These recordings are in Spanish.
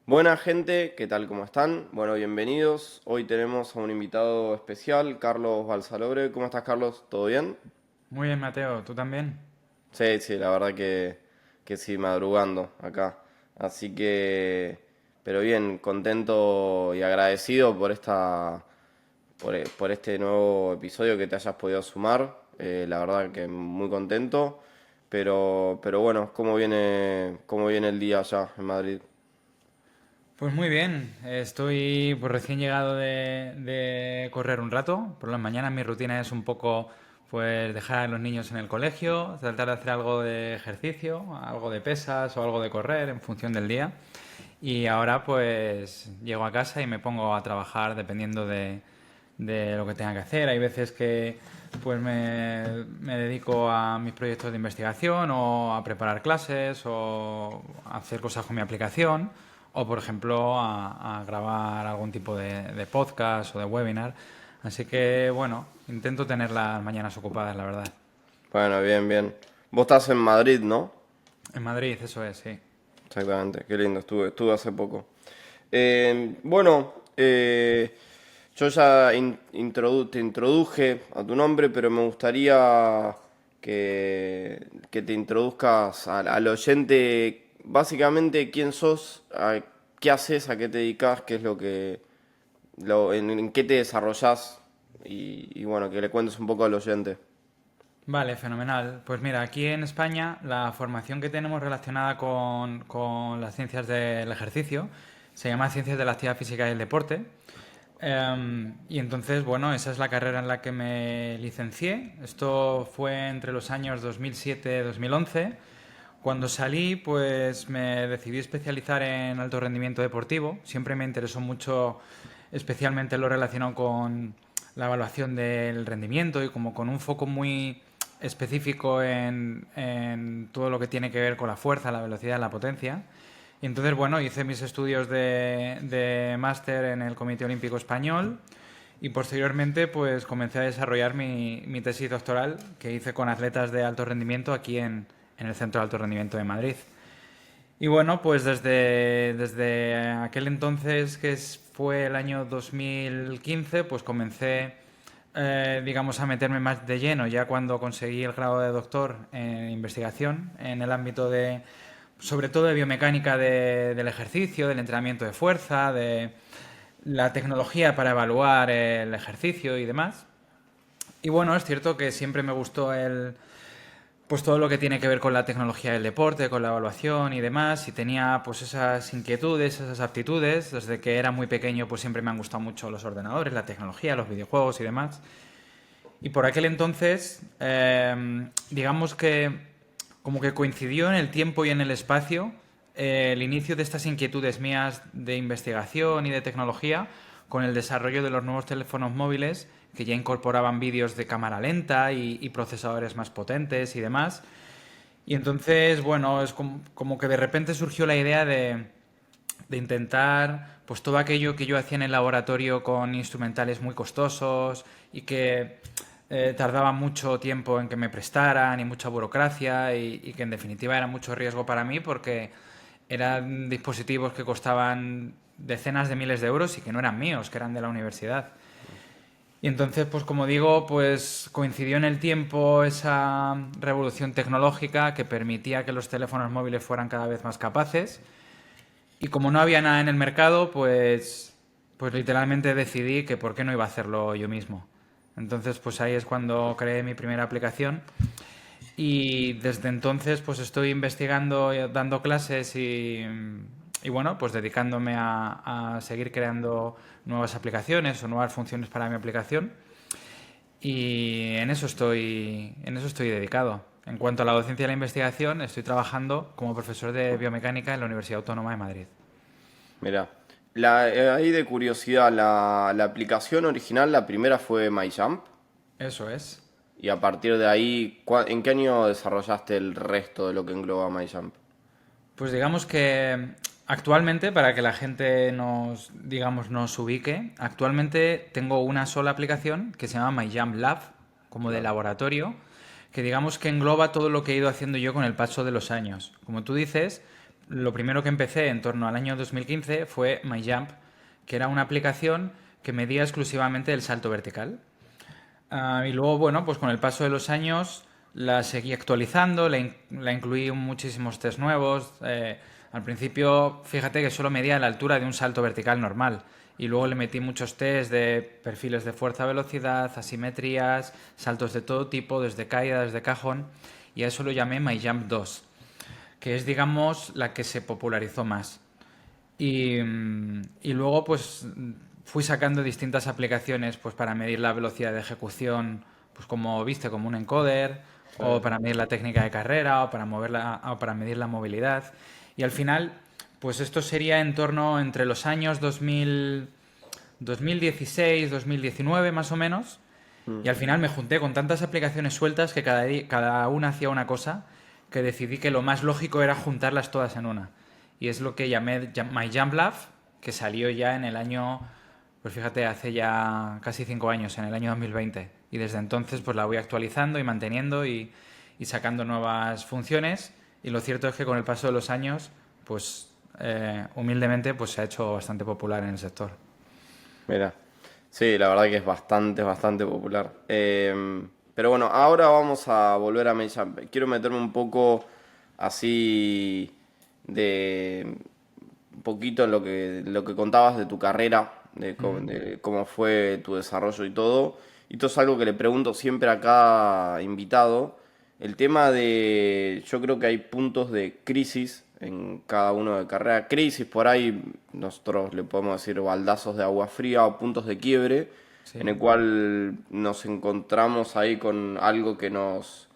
Buena gente, ¿qué tal? ¿Cómo están? Bueno, bienvenidos. Hoy tenemos a un invitado especial, Carlos Balsalobre. ¿Cómo estás, Carlos? ¿Todo bien? Muy bien, Mateo, ¿tú también? Sí, sí, la verdad que sí, madrugando acá. Así que, pero bien, contento y agradecido por por este nuevo episodio que te hayas podido sumar. La verdad que muy contento. Pero bueno, cómo viene el día allá en Madrid? Pues muy bien, estoy pues recién llegado de correr un rato. Por las mañanas mi rutina es un poco pues dejar a los niños en el colegio, tratar de hacer algo de ejercicio, algo de pesas o algo de correr en función del día. Y ahora pues llego a casa y me pongo a trabajar dependiendo de lo que tenga que hacer. Hay veces que pues me dedico a mis proyectos de investigación o a preparar clases o a hacer cosas con mi aplicación o por ejemplo a grabar algún tipo de podcast o de webinar. Así que bueno, intento tener las mañanas ocupadas, la verdad. Bueno, bien, bien. Vos estás en Madrid, ¿no? En Madrid, eso es, sí. Exactamente, qué lindo, estuve hace poco. Bueno, yo ya te introduje a tu nombre, pero me gustaría que te introduzcas al oyente, básicamente quién sos, qué haces, a qué te dedicas, qué es en qué te desarrollás y bueno, que le cuentes un poco al oyente. Vale, fenomenal. Pues mira, aquí en España la formación que tenemos relacionada con las ciencias del ejercicio se llama Ciencias de la Actividad Física y el Deporte. Y entonces, bueno, esa es la carrera en la que me licencié. Esto fue entre los años 2007 y 2011. Cuando salí, pues me decidí especializar en alto rendimiento deportivo. Siempre me interesó mucho, especialmente lo relacionado con la evaluación del rendimiento y como con un foco muy específico en todo lo que tiene que ver con la fuerza, la velocidad, la potencia. Y entonces, bueno, hice mis estudios de máster en el Comité Olímpico Español y posteriormente pues comencé a desarrollar mi tesis doctoral que hice con atletas de alto rendimiento aquí en el Centro de Alto Rendimiento de Madrid. Y bueno, pues desde aquel entonces, fue el año 2015, pues comencé, digamos, a meterme más de lleno, ya cuando conseguí el grado de doctor en investigación en el ámbito sobre todo de biomecánica del ejercicio, del entrenamiento de fuerza, de la tecnología para evaluar el ejercicio y demás. Y bueno, es cierto que siempre me gustó pues todo lo que tiene que ver con la tecnología del deporte, con la evaluación y demás, y tenía pues esas inquietudes, esas aptitudes, desde que era muy pequeño pues siempre me han gustado mucho los ordenadores, la tecnología, los videojuegos y demás. Y por aquel entonces, digamos que como que coincidió en el tiempo y en el espacio el inicio de estas inquietudes mías de investigación y de tecnología con el desarrollo de los nuevos teléfonos móviles que ya incorporaban vídeos de cámara lenta y procesadores más potentes y demás. Y entonces, bueno, es como que de repente surgió la idea de intentar, pues todo aquello que yo hacía en el laboratorio con instrumentales muy costosos y que tardaba mucho tiempo en que me prestaran y mucha burocracia y que en definitiva era mucho riesgo para mí porque eran dispositivos que costaban decenas de miles de euros y que no eran míos, que eran de la universidad. Y entonces, pues como digo, pues coincidió en el tiempo esa revolución tecnológica que permitía que los teléfonos móviles fueran cada vez más capaces. Y como no había nada en el mercado, pues literalmente decidí que por qué no iba a hacerlo yo mismo. Entonces, pues ahí es cuando creé mi primera aplicación y desde entonces pues estoy investigando, dando clases y bueno, pues dedicándome a seguir creando nuevas aplicaciones o nuevas funciones para mi aplicación y en eso estoy dedicado. En cuanto a la docencia y la investigación, estoy trabajando como profesor de biomecánica en la Universidad Autónoma de Madrid. Mira, ahí de curiosidad, la aplicación original, la primera fue MyJump. Eso es. Y a partir de ahí, ¿en qué año desarrollaste el resto de lo que engloba MyJump? Pues digamos que actualmente, para que la gente digamos, nos ubique, actualmente tengo una sola aplicación que se llama MyJump Lab, como de Claro. laboratorio, que digamos que engloba todo lo que he ido haciendo yo con el paso de los años. Como tú dices, lo primero que empecé en torno al año 2015 fue MyJump, que era una aplicación que medía exclusivamente el salto vertical. Y luego, bueno, pues con el paso de los años la seguí actualizando, la incluí en muchísimos test nuevos. Al principio, fíjate que solo medía la altura de un salto vertical normal. Y luego le metí muchos test de perfiles de fuerza-velocidad, asimetrías, saltos de todo tipo, desde caída, desde cajón. Y a eso lo llamé MyJump 2, que es, digamos, la que se popularizó más. Y luego, pues, fui sacando distintas aplicaciones pues, para medir la velocidad de ejecución, pues como viste, como un encoder, o Claro. para medir la técnica de carrera, o para medir la movilidad. Y al final, pues esto sería en torno entre los años 2016, 2019 más o menos. Mm. Y al final me junté con tantas aplicaciones sueltas que cada una hacía una cosa, que decidí que lo más lógico era juntarlas todas en una. Y es lo que llamé My Jump Lab, que salió ya en el año, pues fíjate, hace ya casi 5 años, en el año 2020. Y desde entonces pues la voy actualizando y manteniendo y sacando nuevas funciones. Y lo cierto es que con el paso de los años, pues humildemente pues se ha hecho bastante popular en el sector. Mira, sí, la verdad que es bastante popular. Pero bueno, ahora vamos a volver a MailJump. Quiero meterme un poco así de un poquito en lo que contabas de tu carrera, Ujú. de cómo fue tu desarrollo y todo. Y esto es algo que le pregunto siempre a cada invitado. El tema de, yo creo que hay puntos de crisis en cada uno de carrera. Crisis, por ahí nosotros le podemos decir baldazos de agua fría o puntos de quiebre, en Sí. el cual nos encontramos ahí con algo que nos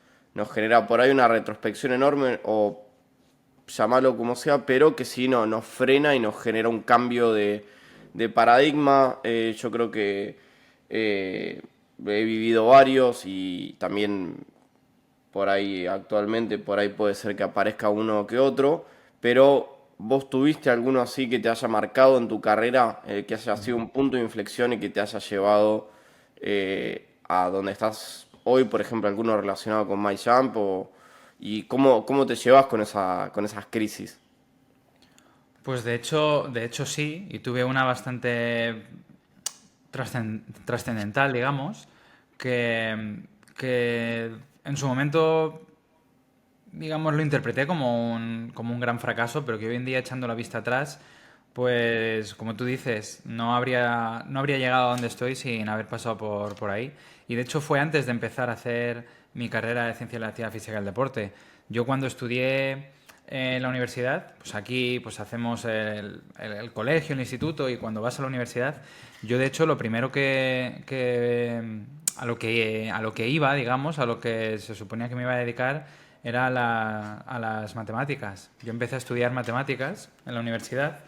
genera por ahí una retrospección enorme o llamarlo como sea, pero que sí nos frena y nos genera un cambio de paradigma. Yo creo que eh, he vivido varios y también por ahí actualmente, por ahí puede ser que aparezca uno que otro, pero vos tuviste alguno así que te haya marcado en tu carrera, que haya sido un punto de inflexión y que te haya llevado a donde estás hoy, por ejemplo, alguno relacionado con MyJump y cómo te llevas con esas crisis. Pues de hecho sí, y tuve una bastante trascendental, digamos, que en su momento, digamos, lo interpreté como un gran fracaso, pero que hoy en día, echando la vista atrás, pues, como tú dices, no habría llegado a donde estoy sin haber pasado por ahí. Y de hecho fue antes de empezar a hacer mi carrera de Ciencia de la Actividad Física y el Deporte. Yo cuando estudié en la universidad, pues aquí pues hacemos el colegio, el instituto, y cuando vas a la universidad, yo de hecho lo primero a lo que iba, digamos, a lo que se suponía que me iba a dedicar, era a las matemáticas. Yo empecé a estudiar matemáticas en la universidad.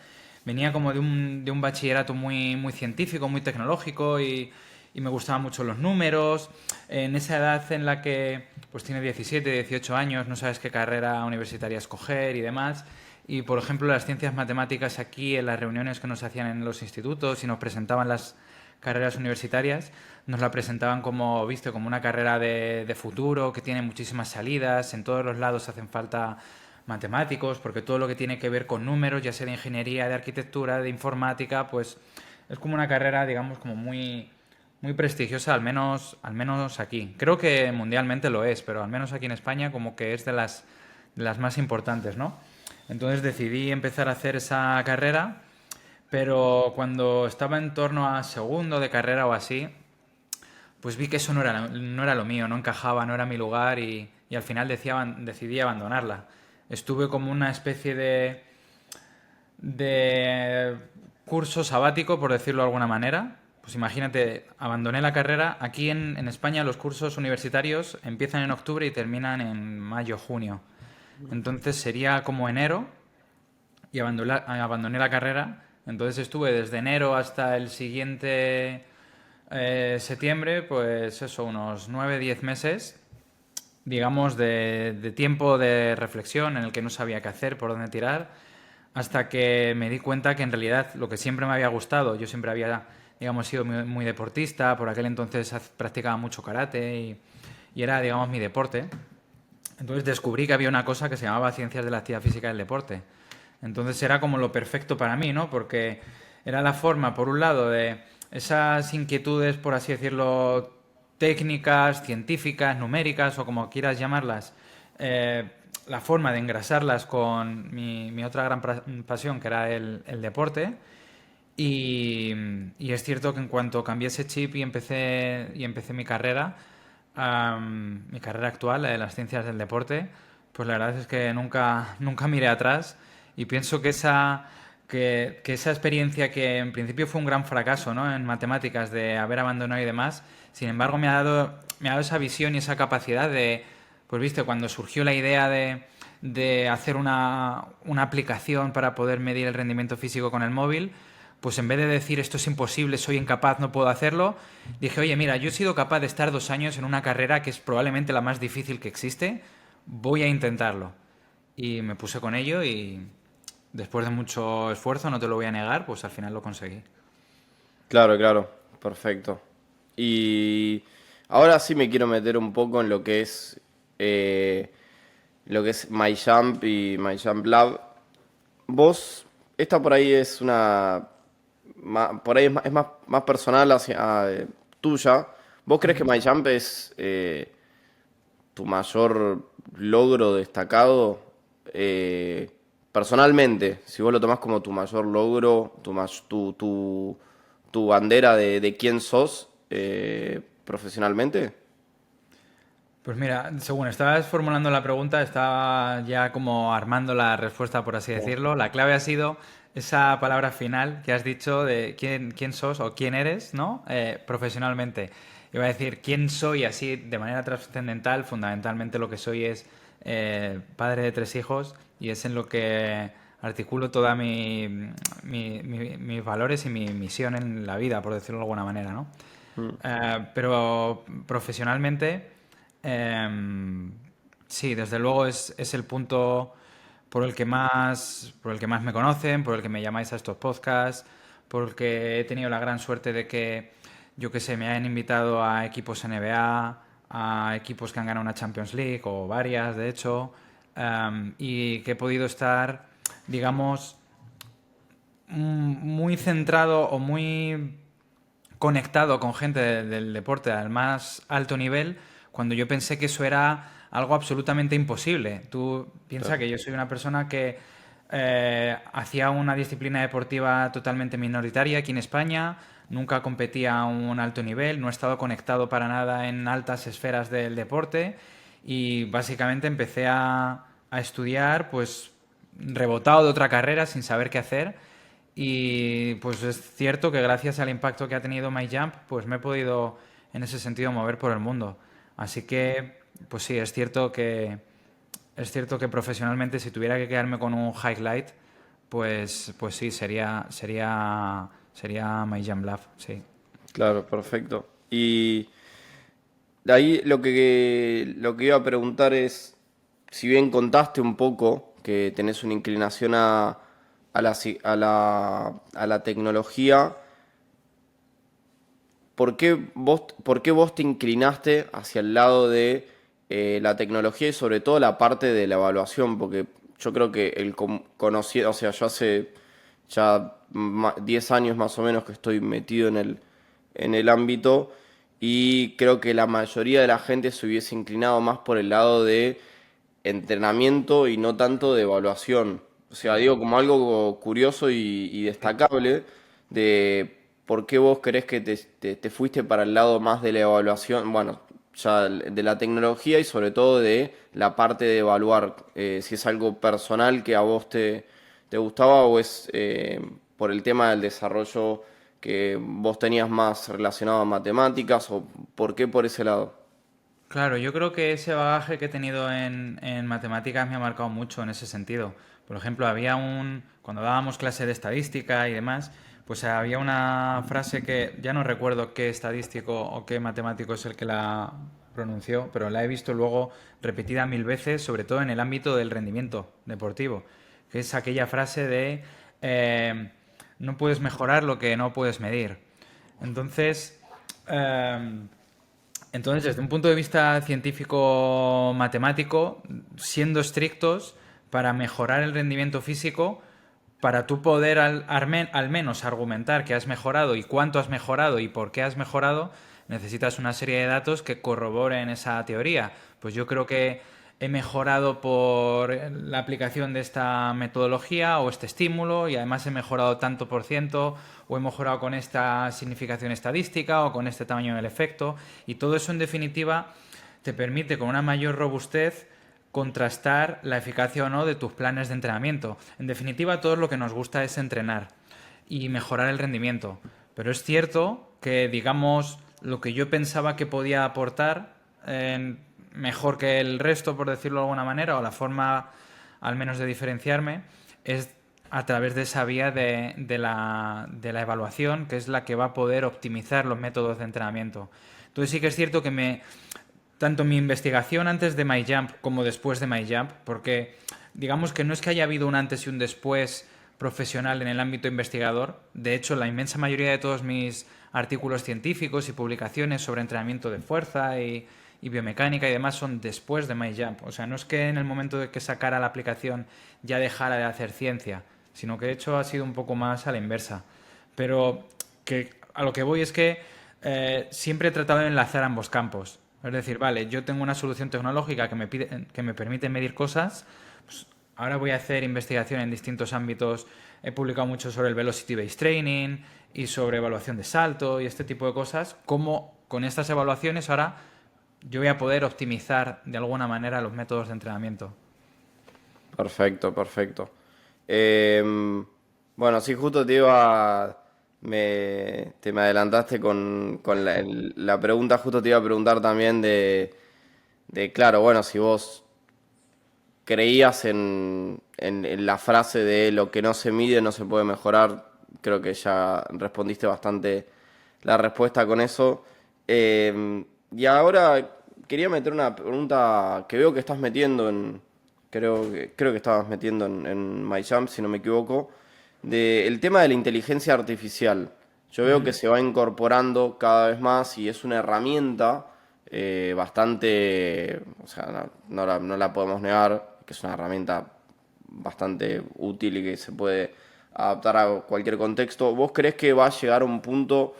Venía como de un bachillerato muy, muy científico, muy tecnológico, y me gustaban mucho los números. En esa edad en la que pues tiene 17, 18 años, no sabes qué carrera universitaria escoger y demás. Y por ejemplo, las ciencias matemáticas aquí, en las reuniones que nos hacían en los institutos y nos presentaban las carreras universitarias, nos la presentaban como, viste, como una carrera de futuro, que tiene muchísimas salidas, en todos los lados hacen falta matemáticos, porque todo lo que tiene que ver con números, ya sea de ingeniería, de arquitectura, de informática, pues es como una carrera, digamos, como muy, muy prestigiosa, al menos aquí. Creo que mundialmente lo es, pero al menos aquí en España como que es de las más importantes, ¿no? Entonces decidí empezar a hacer esa carrera, pero cuando estaba en torno a segundo de carrera o así, pues vi que eso no era lo mío, no encajaba, no era mi lugar, y al final decidí abandonarla. Estuve como una especie de curso sabático, por decirlo de alguna manera. Pues imagínate, abandoné la carrera. Aquí en España los cursos universitarios empiezan en octubre y terminan en mayo, junio. Entonces sería como enero, y abandoné la carrera. Entonces estuve desde enero hasta el siguiente septiembre, pues eso, unos 9, 10 meses, digamos, de tiempo de reflexión en el que no sabía qué hacer, por dónde tirar, hasta que me di cuenta que en realidad lo que siempre me había gustado, yo siempre había, digamos, sido muy, muy deportista, por aquel entonces practicaba mucho karate, y era, digamos, mi deporte. Entonces descubrí que había una cosa que se llamaba Ciencias de la Actividad Física y el Deporte. Entonces era como lo perfecto para mí, ¿no? Porque era la forma, por un lado, de esas inquietudes, por así decirlo, técnicas, científicas, numéricas o como quieras llamarlas, eh, la forma de engrasarlas con mi otra gran pasión, que era el deporte. Y, y es cierto que en cuanto cambié ese chip y empecé mi carrera actual, la de las ciencias del deporte, pues la verdad es que nunca miré atrás y pienso que esa experiencia que en principio fue un gran fracaso, ¿no? En matemáticas de haber abandonado y demás, sin embargo me ha dado esa visión y esa capacidad de, pues viste, cuando surgió la idea de hacer una aplicación para poder medir el rendimiento físico con el móvil, pues en vez de decir esto es imposible, soy incapaz, no puedo hacerlo, dije, oye, mira, yo he sido capaz de estar 2 años en una carrera que es probablemente la más difícil que existe, voy a intentarlo. Y me puse con ello y después de mucho esfuerzo, no te lo voy a negar, pues al final lo conseguí. Claro, claro, perfecto. Y ahora sí me quiero meter un poco en eh, lo que es MyJump y MyJump Lab. Vos, esta por ahí es por ahí más personal hacia tuya. ¿Vos crees que MyJump es tu mayor logro destacado personalmente? Si vos lo tomás como tu mayor logro, tu bandera de quién sos profesionalmente. Pues mira, según estabas formulando la pregunta, estaba ya como armando la respuesta, por así decirlo. La clave ha sido esa palabra final que has dicho de quién sos o quién eres, ¿no? Profesionalmente. Iba a decir quién soy así de manera trascendental. Fundamentalmente lo que soy es padre de 3 hijos y es en lo que articulo toda mis valores y mi misión en la vida, por decirlo de alguna manera, ¿no? Pero profesionalmente, em, sí, desde luego es el punto por el que más me conocen, por el que me llamáis a estos podcasts, por el que he tenido la gran suerte de que, yo qué sé, me hayan invitado a equipos NBA, a equipos que han ganado una Champions League o varias, de hecho, y que he podido estar, digamos, muy centrado o muy conectado con gente del deporte al más alto nivel cuando yo pensé que eso era algo absolutamente imposible. Tú piensas Claro. que yo soy una persona que hacía una disciplina deportiva totalmente minoritaria aquí en España, nunca competía a un alto nivel, no he estado conectado para nada en altas esferas del deporte y básicamente empecé a estudiar pues rebotado de otra carrera sin saber qué hacer y pues es cierto que gracias al impacto que ha tenido MyJump, pues me he podido en ese sentido mover por el mundo. Así que, pues sí, es cierto que profesionalmente si tuviera que quedarme con un highlight, pues sí, sería MyJump Lab, sí. Claro, perfecto. Y de ahí lo que iba a preguntar es, si bien contaste un poco que tenés una inclinación a la tecnología, ¿por qué vos te inclinaste hacia el lado de la tecnología y sobre todo la parte de la evaluación? Porque yo creo que conocido, o sea, yo hace ya 10 años más o menos que estoy metido en el ámbito y creo que la mayoría de la gente se hubiese inclinado más por el lado de entrenamiento y no tanto de evaluación. O sea, digo como algo curioso y destacable de por qué vos crees que te fuiste para el lado más de la evaluación, bueno, ya de la tecnología y sobre todo de la parte de evaluar, si es algo personal que a vos te gustaba o es por el tema del desarrollo que vos tenías más relacionado a matemáticas o por qué por ese lado. Claro, yo creo que ese bagaje que he tenido en matemáticas me ha marcado mucho en ese sentido. Por ejemplo, cuando dábamos clase de estadística y demás, pues había una frase que ya no recuerdo qué estadístico o qué matemático es el que la pronunció, pero la he visto luego repetida 1000 veces, sobre todo en el ámbito del rendimiento deportivo, que es aquella frase de no puedes mejorar lo que no puedes medir. Entonces, eh, desde un punto de vista científico-matemático, siendo estrictos, para mejorar el rendimiento físico, para tú poder al menos argumentar que has mejorado y cuánto has mejorado y por qué has mejorado, necesitas una serie de datos que corroboren esa teoría. Pues yo creo que he mejorado por la aplicación de esta metodología o este estímulo y además he mejorado tanto por ciento o he mejorado con esta significación estadística o con este tamaño del efecto y todo eso en definitiva te permite con una mayor robustez contrastar la eficacia o no de tus planes de entrenamiento. En definitiva, todo lo que nos gusta es entrenar y mejorar el rendimiento. Pero es cierto que, digamos, lo que yo pensaba que podía aportar mejor que el resto, por decirlo de alguna manera, o la forma al menos de diferenciarme, es a través de esa vía de la evaluación, que es la que va a poder optimizar los métodos de entrenamiento. Entonces sí que es cierto que tanto mi investigación antes de MyJump como después de MyJump, porque digamos que no es que haya habido un antes y un después profesional en el ámbito investigador. De hecho, la inmensa mayoría de todos mis artículos científicos y publicaciones sobre entrenamiento de fuerza y biomecánica y demás son después de MyJump. O sea, no es que en el momento de que sacara la aplicación ya dejara de hacer ciencia, sino que de hecho ha sido un poco más a la inversa. Pero que a lo que voy es que siempre he tratado de enlazar ambos campos. Es decir, vale, yo tengo una solución tecnológica que me permite medir cosas, pues ahora voy a hacer investigación en distintos ámbitos. He publicado mucho sobre el Velocity Based Training y sobre evaluación de salto y este tipo de cosas. Cómo con estas evaluaciones ahora yo voy a poder optimizar de alguna manera los métodos de entrenamiento. Perfecto, perfecto. Bueno, sí, justo te iba. Te me adelantaste con la pregunta, justo te iba a preguntar también claro, bueno, si vos creías en la frase de lo que no se mide no se puede mejorar, creo que ya respondiste bastante la respuesta con eso. Y ahora quería meter una pregunta que veo que estás metiendo creo que estabas metiendo en MyJump, si no me equivoco, el tema de la inteligencia artificial. Yo veo que se va incorporando cada vez más y es una herramienta bastante, o sea, no la podemos negar, que es una herramienta bastante útil y que se puede adaptar a cualquier contexto. ¿Vos creés que va a llegar a un punto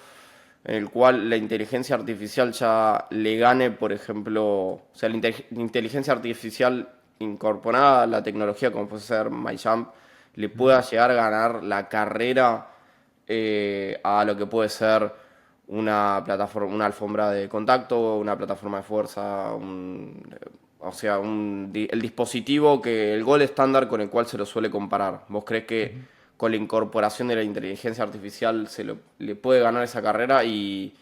en el cual la inteligencia artificial ya le gane, por ejemplo, o sea, inteligencia artificial incorporada a la tecnología como puede ser MyJump, le pueda llegar a ganar la carrera a lo que puede ser una plataforma, una alfombra de contacto, una plataforma de fuerza, o sea, el dispositivo el gol estándar con el cual se lo suele comparar? ¿Vos crees que con la incorporación de la inteligencia artificial le puede ganar esa carrera? Y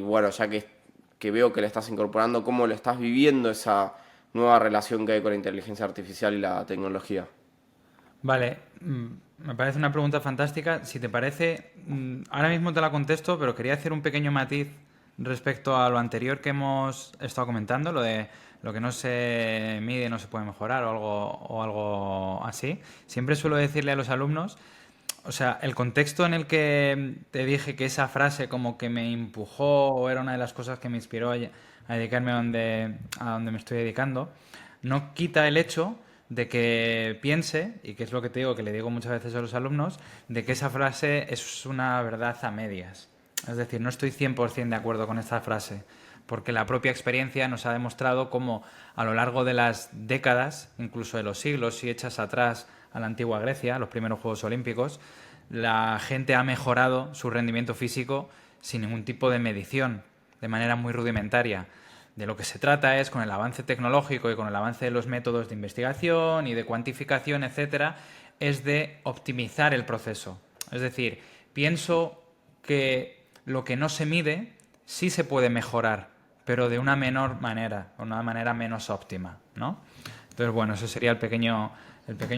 bueno, ya que veo que le estás incorporando, ¿cómo lo estás viviendo esa nueva relación que hay con la inteligencia artificial y la tecnología? Vale, me parece una pregunta fantástica. Si te parece, ahora mismo te la contesto, pero quería hacer un pequeño matiz respecto a lo anterior que hemos estado comentando, lo de lo que no se mide no se puede mejorar o algo así. Siempre suelo decirle a los alumnos, o sea, el contexto en el que te dije que esa frase como que me empujó o era una de las cosas que me inspiró a dedicarme a donde me estoy dedicando, no quita el hecho de que piense, y que es lo que te digo, que le digo muchas veces a los alumnos, de que esa frase es una verdad a medias. Es decir, no estoy 100% de acuerdo con esta frase, porque la propia experiencia nos ha demostrado cómo a lo largo de las décadas, incluso de los siglos, si echas atrás a la antigua Grecia, los primeros Juegos Olímpicos, la gente ha mejorado su rendimiento físico sin ningún tipo de medición, de manera muy rudimentaria. De lo que se trata es, con el avance tecnológico y con el avance de los métodos de investigación y de cuantificación, etcétera, es de optimizar el proceso. Es decir, pienso que lo que no se mide sí se puede mejorar, pero de una menor manera, o una manera menos óptima, ¿no? Entonces, bueno, eso sería el pequeño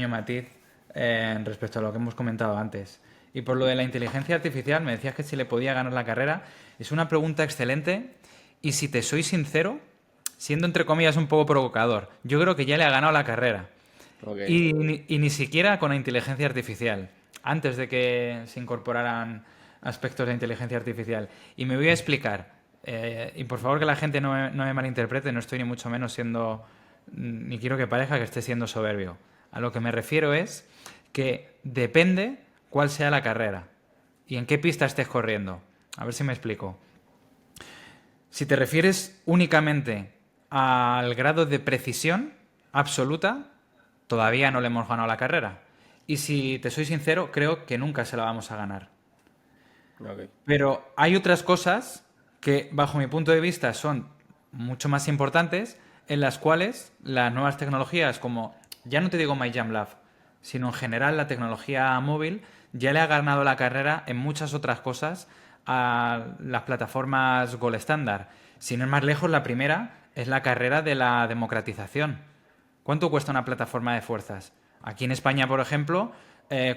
matiz respecto a lo que hemos comentado antes. Y por lo de la inteligencia artificial, me decías que si le podía ganar la carrera. Es una pregunta excelente y si te soy sincero, siendo entre comillas un poco provocador, yo creo que ya le ha ganado la carrera. Ok. Y ni siquiera con la inteligencia artificial, antes de que se incorporaran aspectos de inteligencia artificial. Y me voy a explicar. Y por favor que la gente no me malinterprete, no estoy ni mucho menos siendo, ni quiero que parezca que esté siendo soberbio. A lo que me refiero es que depende cuál sea la carrera y en qué pista estés corriendo. A ver si me explico. Si te refieres únicamente al grado de precisión absoluta, todavía no le hemos ganado la carrera. Y si te soy sincero, creo que nunca se la vamos a ganar. Ok. Pero hay otras cosas que, bajo mi punto de vista, son mucho más importantes, en las cuales las nuevas tecnologías, como ya no te digo MyJamLab, sino en general la tecnología móvil, ya le ha ganado la carrera en muchas otras cosas a las plataformas Gold Standard. Si no es más lejos, la primera es la carrera de la democratización. ¿Cuánto cuesta una plataforma de fuerzas? Aquí en España, por ejemplo,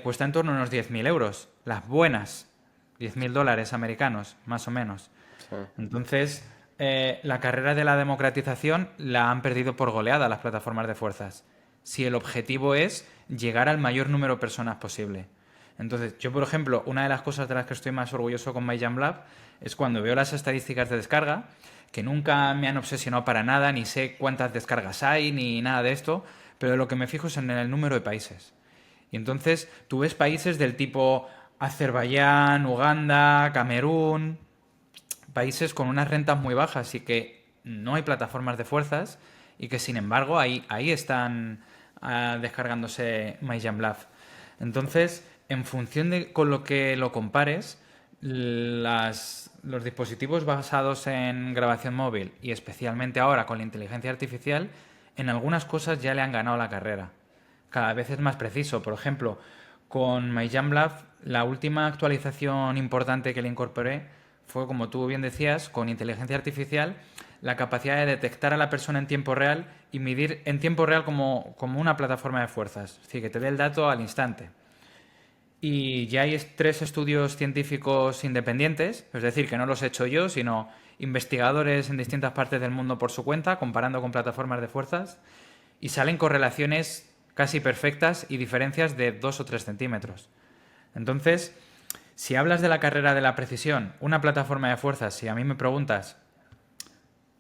cuesta en torno a unos 10.000 euros. Las buenas, 10.000 dólares americanos, más o menos. Sí. Entonces, la carrera de la democratización la han perdido por goleada las plataformas de fuerzas. Si el objetivo es llegar al mayor número de personas posible. Entonces, yo, por ejemplo, una de las cosas de las que estoy más orgulloso con MyJamLab es cuando veo las estadísticas de descarga, que nunca me han obsesionado para nada, ni sé cuántas descargas hay, ni nada de esto, pero lo que me fijo es en el número de países. Y entonces tú ves países del tipo Azerbaiyán, Uganda, Camerún, países con unas rentas muy bajas y que no hay plataformas de fuerzas y que sin embargo ahí están descargándose MyJamLab. Entonces, en función de con lo que lo compares, los dispositivos basados en grabación móvil y especialmente ahora con la inteligencia artificial, en algunas cosas ya le han ganado la carrera. Cada vez es más preciso. Por ejemplo, con MyJamLab, la última actualización importante que le incorporé fue, como tú bien decías, con inteligencia artificial, la capacidad de detectar a la persona en tiempo real y medir en tiempo real como una plataforma de fuerzas. Es decir, que te dé el dato al instante. Y ya hay tres estudios científicos independientes, es decir, que no los he hecho yo, sino investigadores en distintas partes del mundo por su cuenta, comparando con plataformas de fuerzas, y salen correlaciones casi perfectas y diferencias de 2 o 3 centímetros. Entonces, si hablas de la carrera de la precisión, una plataforma de fuerzas, si a mí me preguntas,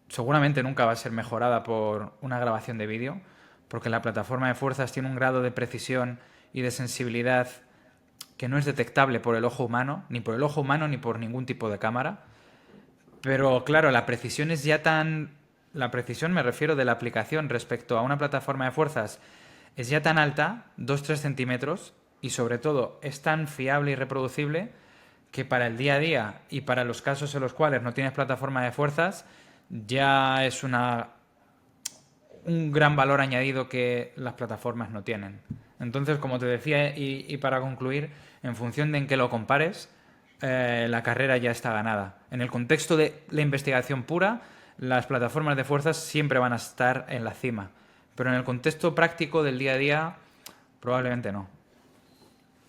seguramente nunca va a ser mejorada por una grabación de vídeo, porque la plataforma de fuerzas tiene un grado de precisión y de sensibilidad que no es detectable por el ojo humano, ni por el ojo humano ni por ningún tipo de cámara. Pero claro, la precisión es ya tan... La precisión me refiero de la aplicación respecto a una plataforma de fuerzas es ya tan alta, 2-3 centímetros, y sobre todo es tan fiable y reproducible que para el día a día y para los casos en los cuales no tienes plataforma de fuerzas, ya es un gran valor añadido que las plataformas no tienen. Entonces, como te decía, y para concluir, en función de en qué lo compares, la carrera ya está ganada. En el contexto de la investigación pura, las plataformas de fuerzas siempre van a estar en la cima. Pero en el contexto práctico del día a día, probablemente no.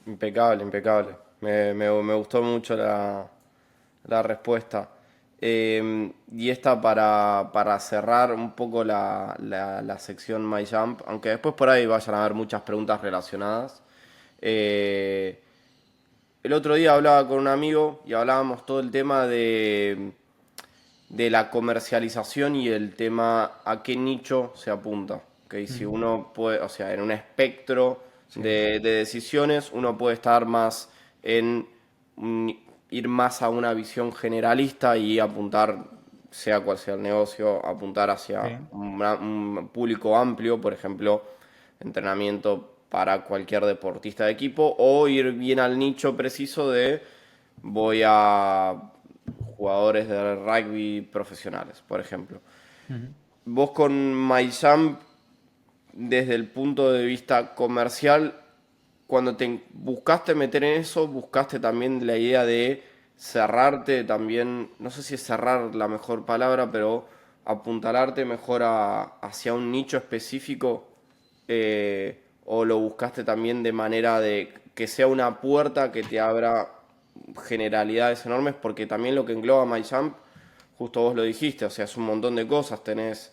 Impecable, impecable. Me gustó mucho la respuesta. Y esta para cerrar un poco la sección My Jump, aunque después por ahí vayan a haber muchas preguntas relacionadas. Eh, el otro día hablaba con un amigo y hablábamos todo el tema de la comercialización y el tema a qué nicho se apunta. ¿Okay? Si uno puede, o sea, en un espectro Sí. de decisiones, uno puede estar más en ir más a una visión generalista y apuntar, sea cual sea el negocio, apuntar Sí. hacia un público amplio, por ejemplo, entrenamiento para cualquier deportista de equipo, o ir bien al nicho preciso de voy a jugadores de rugby profesionales, por ejemplo. Ujú. Vos con MyJump, desde el punto de vista comercial, cuando te buscaste meter en eso, buscaste también la idea de cerrarte también, no sé si es cerrar la mejor palabra, pero apuntalarte mejor hacia un nicho específico, o lo buscaste también de manera de que sea una puerta que te abra generalidades enormes, porque también lo que engloba MyJump, justo vos lo dijiste, o sea, es un montón de cosas, tenés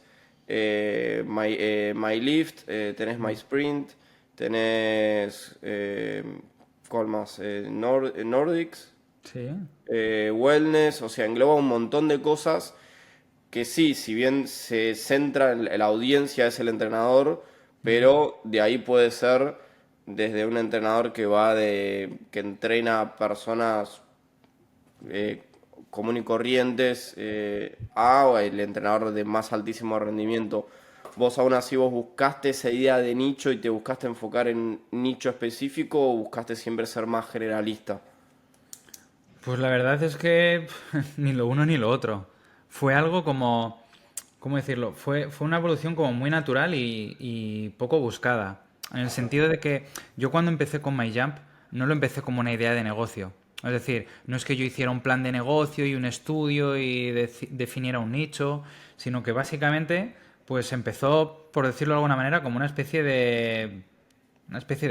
MyLift, tenés MySprint, tenés, ¿cuál más? Nordics, Sí. Wellness, o sea, engloba un montón de cosas que sí, si bien se centra en la audiencia es el entrenador, pero de ahí puede ser desde un entrenador que va que entrena a personas eh, común y corrientes o el entrenador de más altísimo rendimiento. ¿Vos aún así vos buscaste esa idea de nicho y te buscaste enfocar en nicho específico o buscaste siempre ser más generalista? Pues la verdad es que ni lo uno ni lo otro. Fue algo como, ¿cómo decirlo? Fue una evolución como muy natural y poco buscada. En el sentido de que yo cuando empecé con MyJump no lo empecé como una idea de negocio. Es decir, no es que yo hiciera un plan de negocio y un estudio y definiera un nicho, sino que básicamente pues empezó, por decirlo de alguna manera, como una especie de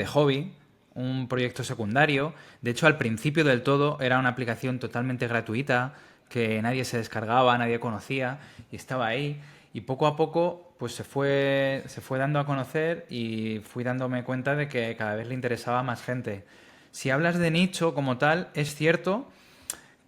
hobby, un proyecto secundario. De hecho, al principio del todo era una aplicación totalmente gratuita que nadie se descargaba, nadie conocía y estaba ahí. Y poco a poco pues se fue dando a conocer y fui dándome cuenta de que cada vez le interesaba a más gente. Si hablas de nicho como tal, es cierto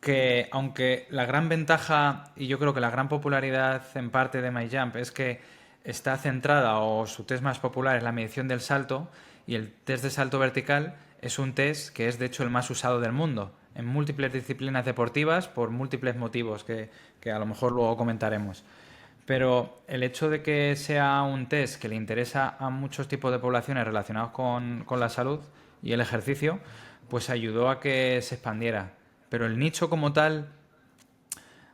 que aunque la gran ventaja y yo creo que la gran popularidad en parte de MyJump es que está centrada o su test más popular es la medición del salto y el test de salto vertical es un test que es de hecho el más usado del mundo en múltiples disciplinas deportivas por múltiples motivos que a lo mejor luego comentaremos. Pero el hecho de que sea un test que le interesa a muchos tipos de poblaciones relacionados con la salud y el ejercicio, pues ayudó a que se expandiera. Pero el nicho como tal,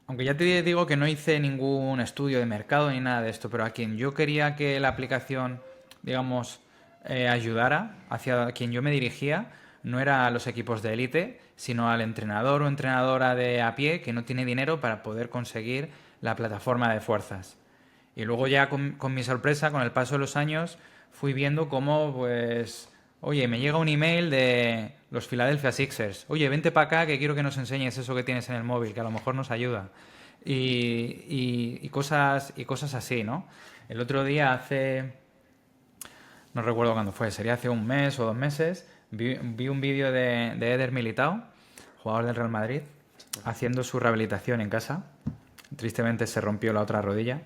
aunque ya te digo que no hice ningún estudio de mercado ni nada de esto, pero a quien yo quería que la aplicación, digamos, ayudara, hacia quien yo me dirigía, no era a los equipos de élite, sino al entrenador o entrenadora de a pie que no tiene dinero para poder conseguir la plataforma de fuerzas. Y luego ya con mi sorpresa, con el paso de los años, fui viendo cómo, pues, oye, me llega un email de los Philadelphia Sixers. Oye, vente para acá que quiero que nos enseñes eso que tienes en el móvil, que a lo mejor nos ayuda. Y cosas así, ¿no? El otro día no recuerdo cuándo fue, sería hace un mes o 2 meses, vi un vídeo de Eder Militao, jugador del Real Madrid, haciendo su rehabilitación en casa. Tristemente se rompió la otra rodilla.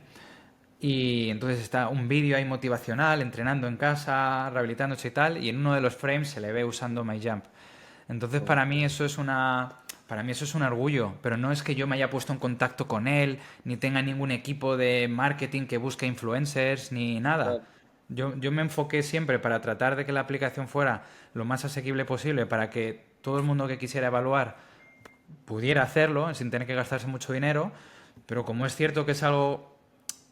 Y entonces está un vídeo ahí motivacional, entrenando en casa, rehabilitándose y tal, y en uno de los frames se le ve usando MyJump. Entonces para mí eso es un orgullo, pero no es que yo me haya puesto en contacto con él, ni tenga ningún equipo de marketing que busque influencers, ni nada. Yo me enfoqué siempre para tratar de que la aplicación fuera lo más asequible posible para que todo el mundo que quisiera evaluar pudiera hacerlo sin tener que gastarse mucho dinero, pero como es cierto que es algo,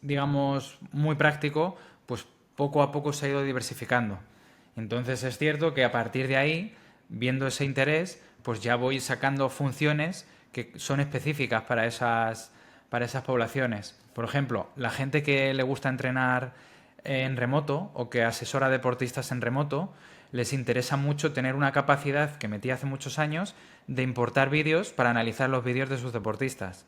digamos, muy práctico, pues poco a poco se ha ido diversificando. Entonces es cierto que a partir de ahí, viendo ese interés, pues ya voy sacando funciones que son específicas para esas poblaciones. Por ejemplo, la gente que le gusta entrenar en remoto o que asesora deportistas en remoto, les interesa mucho tener una capacidad que metí hace muchos años de importar vídeos para analizar los vídeos de sus deportistas.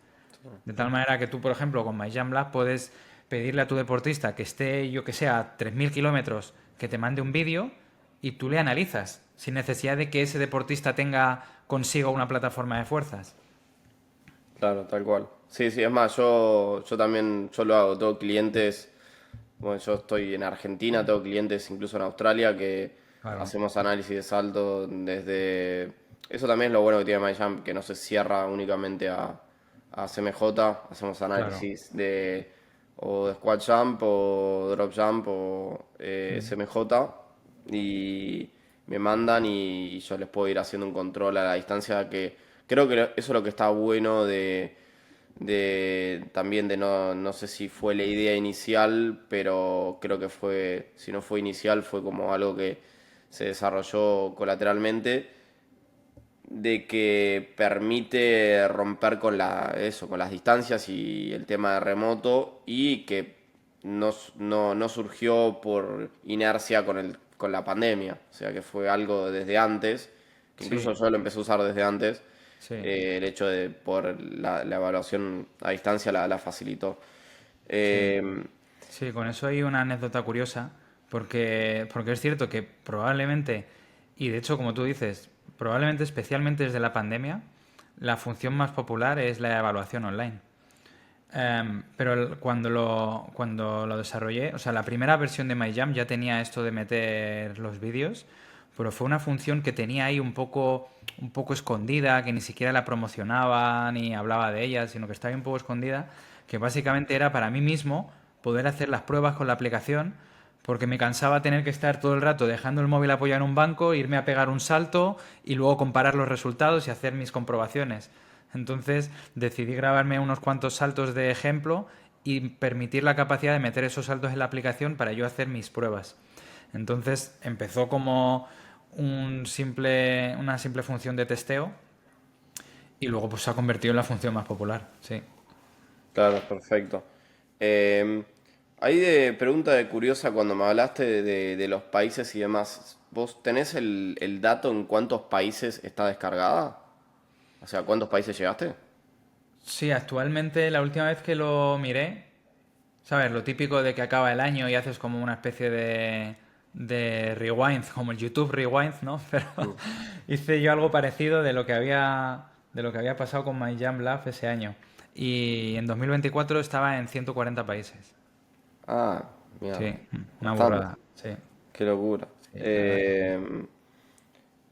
De tal manera que tú, por ejemplo, con MyJamLab puedes pedirle a tu deportista que esté, yo que sé, a 3.000 kilómetros, que te mande un vídeo y tú le analizas, sin necesidad de que ese deportista tenga consigo una plataforma de fuerzas. Claro, tal cual. Sí, sí, es más, yo también, yo lo hago, tengo clientes, bueno, yo estoy en Argentina, tengo clientes incluso en Australia que Claro, hacemos análisis de salto desde... Eso también es lo bueno que tiene MyJump, que no se cierra únicamente a CMJ, hacemos claro. análisis o de squat jump o drop jump o SMJ y me mandan y yo les puedo ir haciendo un control a la distancia que creo que eso es lo que está bueno de también de no sé si fue la idea inicial, pero creo que fue, si no fue inicial, fue como algo que se desarrolló colateralmente de que permite romper con eso, con las distancias y el tema de remoto y que no surgió por inercia con la pandemia, o sea que fue algo desde antes, que incluso Sí, yo lo empecé a usar desde antes, sí. el hecho de por la evaluación a distancia la facilitó. Sí. Eh, Sí, con eso hay una anécdota curiosa, porque es cierto que probablemente, y de hecho, como tú dices, probablemente especialmente desde la pandemia, la función más popular es la evaluación online. Pero cuando lo desarrollé, o sea, la primera versión de MyJam ya tenía esto de meter los vídeos, pero fue una función que tenía ahí un poco escondida, que ni siquiera la promocionaba ni hablaba de ella, sino que estaba ahí un poco escondida, que básicamente era para mí mismo poder hacer las pruebas con la aplicación, porque me cansaba tener que estar todo el rato dejando el móvil apoyado en un banco, irme a pegar un salto y luego comparar los resultados y hacer mis comprobaciones. Entonces decidí grabarme unos cuantos saltos de ejemplo y permitir la capacidad de meter esos saltos en la aplicación para yo hacer mis pruebas. Entonces empezó como una simple función de testeo y luego pues se ha convertido en la función más popular. Sí. Claro, perfecto. Eh, Ahí de pregunta de curiosa cuando me hablaste de los países y demás, ¿vos tenés el dato en cuántos países está descargada? O sea, ¿cuántos países llegaste? Sí, actualmente la última vez que lo miré, ¿sabes? Lo típico de que acaba el año y haces como una especie de rewind, como el YouTube rewind, ¿no? Pero Mm. hice yo algo parecido de lo que había pasado con My Jam Lab ese año. Y en 2024 estaba en 140 países. Ah, mira, Sí, una bastante. burrada. Sí, Qué locura. sí, la verdad que sí.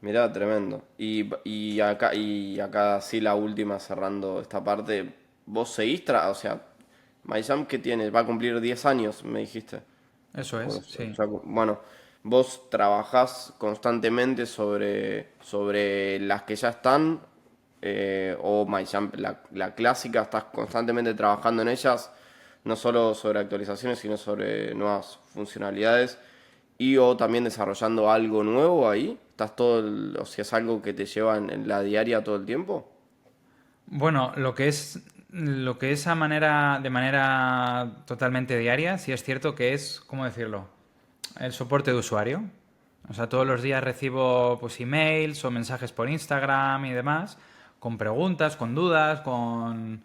Mirá, tremendo. Y acá sí la última cerrando esta parte. ¿Vos seguís o sea, MyJump que tiene? Va a cumplir 10 años, me dijiste. Eso Bueno, es, sí. bueno, vos trabajás constantemente sobre las que ya están, o MyJump, la clásica, estás constantemente trabajando en ellas, no solo sobre actualizaciones, sino sobre nuevas funcionalidades, y o también desarrollando algo nuevo ahí. ¿Estás o si es algo que te lleva en la diaria todo el tiempo? Bueno, lo que es de manera totalmente diaria, sí es cierto que es, ¿cómo decirlo? El soporte de usuario. O sea, todos los días recibo pues emails o mensajes por Instagram y demás, con preguntas, con dudas, con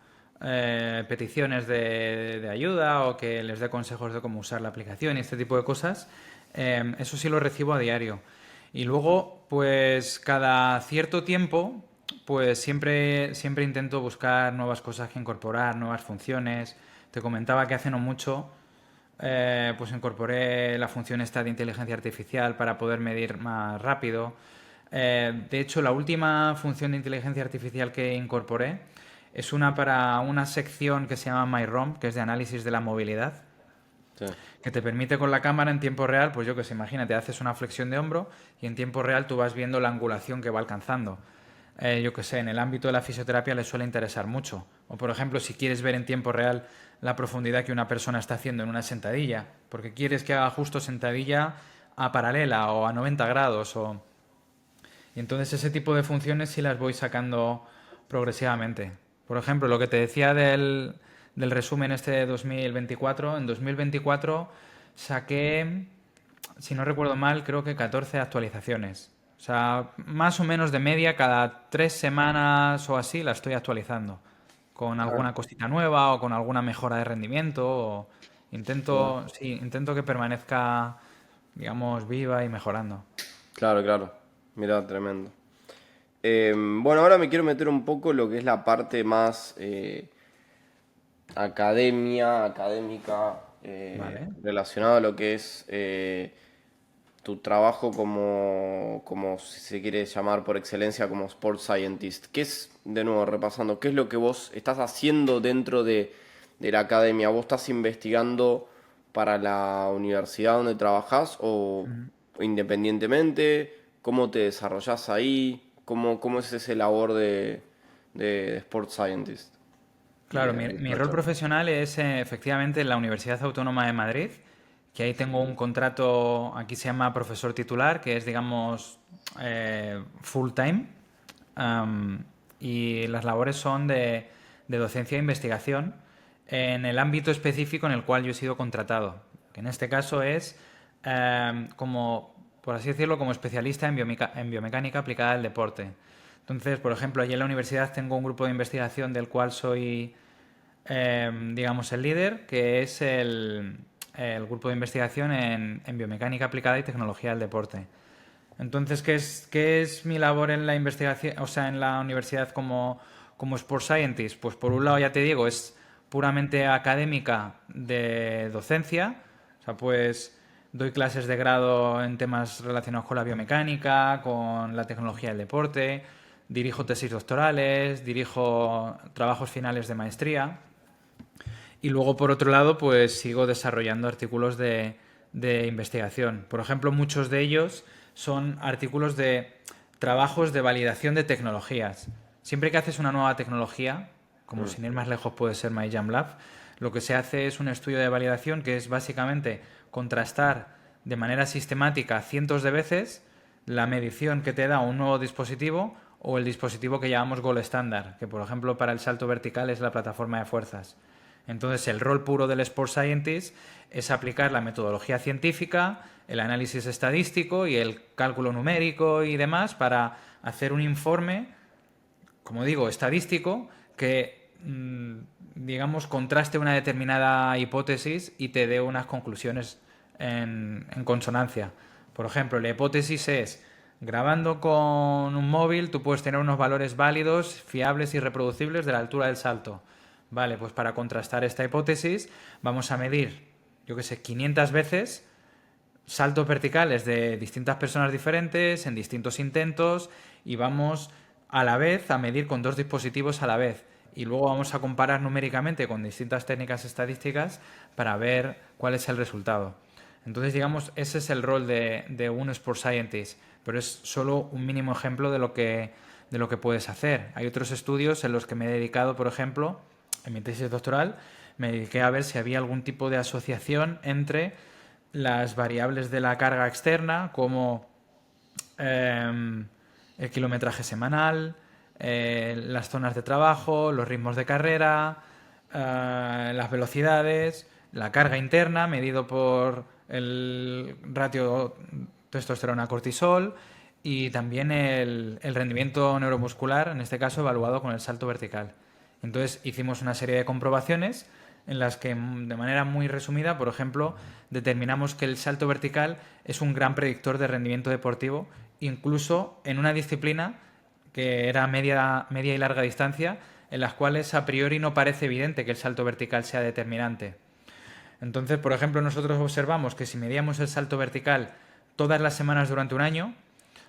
peticiones de ayuda o que les dé consejos de cómo usar la aplicación y este tipo de cosas. Eso sí lo recibo a diario. Y luego, pues cada cierto tiempo, pues siempre intento buscar nuevas cosas que incorporar, nuevas funciones. Te comentaba que hace no mucho pues incorporé la función esta de inteligencia artificial para poder medir más rápido. De hecho, la última función de inteligencia artificial que incorporé es una para una sección que se llama MyROM, que es de análisis de la movilidad, Sí. que te permite con la cámara en tiempo real, pues yo que sé, imagínate, haces una flexión de hombro y en tiempo real tú vas viendo la angulación que va alcanzando. Yo que sé, en el ámbito de la fisioterapia les suele interesar mucho. O por ejemplo, si quieres ver en tiempo real la profundidad que una persona está haciendo en una sentadilla, porque quieres que haga justo sentadilla a paralela o a 90 grados. Y entonces ese tipo de funciones sí las voy sacando progresivamente. Por ejemplo, lo que te decía del resumen este de 2024, en 2024 saqué, si no recuerdo mal, creo que 14 actualizaciones. O sea, más o menos de media, cada 3 semanas o así la estoy actualizando. Con Ah, alguna cosita nueva o con alguna mejora de rendimiento. mira. Intento que permanezca, digamos, viva y mejorando. Claro, claro. Mira, tremendo. Bueno, ahora me quiero meter un poco lo que es la parte más académica, Vale. relacionada a lo que es tu trabajo como si se quiere llamar por excelencia como Sports Scientist. ¿Qué es, de nuevo, repasando, qué es lo que vos estás haciendo dentro de la academia? ¿Vos estás investigando para la universidad donde trabajás o independientemente? ¿Cómo te desarrollás ahí? ¿Cómo es ese labor de Sports Scientist y Claro, de mi rol researcher? profesional es efectivamente en la Universidad Autónoma de Madrid, que ahí tengo un contrato, aquí se llama profesor titular, que es, digamos, full time. am, y las labores son de docencia e investigación en el ámbito específico en el cual yo he sido contratado, que en este caso es como, por así decirlo, como especialista en biomecánica aplicada al deporte. Entonces, por ejemplo, allí en la universidad tengo un grupo de investigación del cual soy, digamos, el líder, que es el grupo de investigación en biomecánica aplicada y tecnología del deporte. Entonces, qué es mi labor en la investigación, o sea, en la universidad como Sport Scientist? Pues por un lado, ya te digo, es puramente académica de docencia. O sea, pues doy clases de grado en temas relacionados con la biomecánica, con la tecnología del deporte, dirijo tesis doctorales, dirijo trabajos finales de maestría. Y luego, por otro lado, pues sigo desarrollando artículos de investigación. Por ejemplo, muchos de ellos son artículos de trabajos de validación de tecnologías. Siempre que haces una nueva tecnología, como Mm. sin ir más lejos puede ser MyJamLab, lo que se hace es un estudio de validación que es básicamente contrastar de manera sistemática cientos de veces la medición que te da un nuevo dispositivo o el dispositivo que llamamos Gold Standard, que por ejemplo para el salto vertical es la plataforma de fuerzas. Entonces, el rol puro del Sport Scientist es aplicar la metodología científica, el análisis estadístico y el cálculo numérico y demás para hacer un informe, como digo, estadístico que, digamos, contraste una determinada hipótesis y te dé unas conclusiones en consonancia. Por ejemplo, la hipótesis es, grabando con un móvil tú puedes tener unos valores válidos, fiables y reproducibles de la altura del salto. Vale, pues para contrastar esta hipótesis vamos a medir, yo que sé, 500 veces saltos verticales de distintas personas diferentes en distintos intentos y vamos a la vez a medir con dos dispositivos a la vez. Y luego vamos a comparar numéricamente con distintas técnicas estadísticas para ver cuál es el resultado. Entonces, digamos, ese es el rol de un Sport Scientist, pero es solo un mínimo ejemplo de lo que puedes hacer. Hay otros estudios en los que me he dedicado, por ejemplo, en mi tesis doctoral, me dediqué a ver si había algún tipo de asociación entre las variables de la carga externa, como el kilometraje semanal, las zonas de trabajo, los ritmos de carrera, las velocidades, la carga interna, medido por el ratio testosterona-cortisol, y también el rendimiento neuromuscular, en este caso evaluado con el salto vertical. Entonces hicimos una serie de comprobaciones en las que, de manera muy resumida, por ejemplo, determinamos que el salto vertical es un gran predictor de rendimiento deportivo, incluso en una disciplina que era media y larga distancia, en las cuales a priori no parece evidente que el salto vertical sea determinante. Entonces, por ejemplo, nosotros observamos que si medíamos el salto vertical todas las semanas durante un año,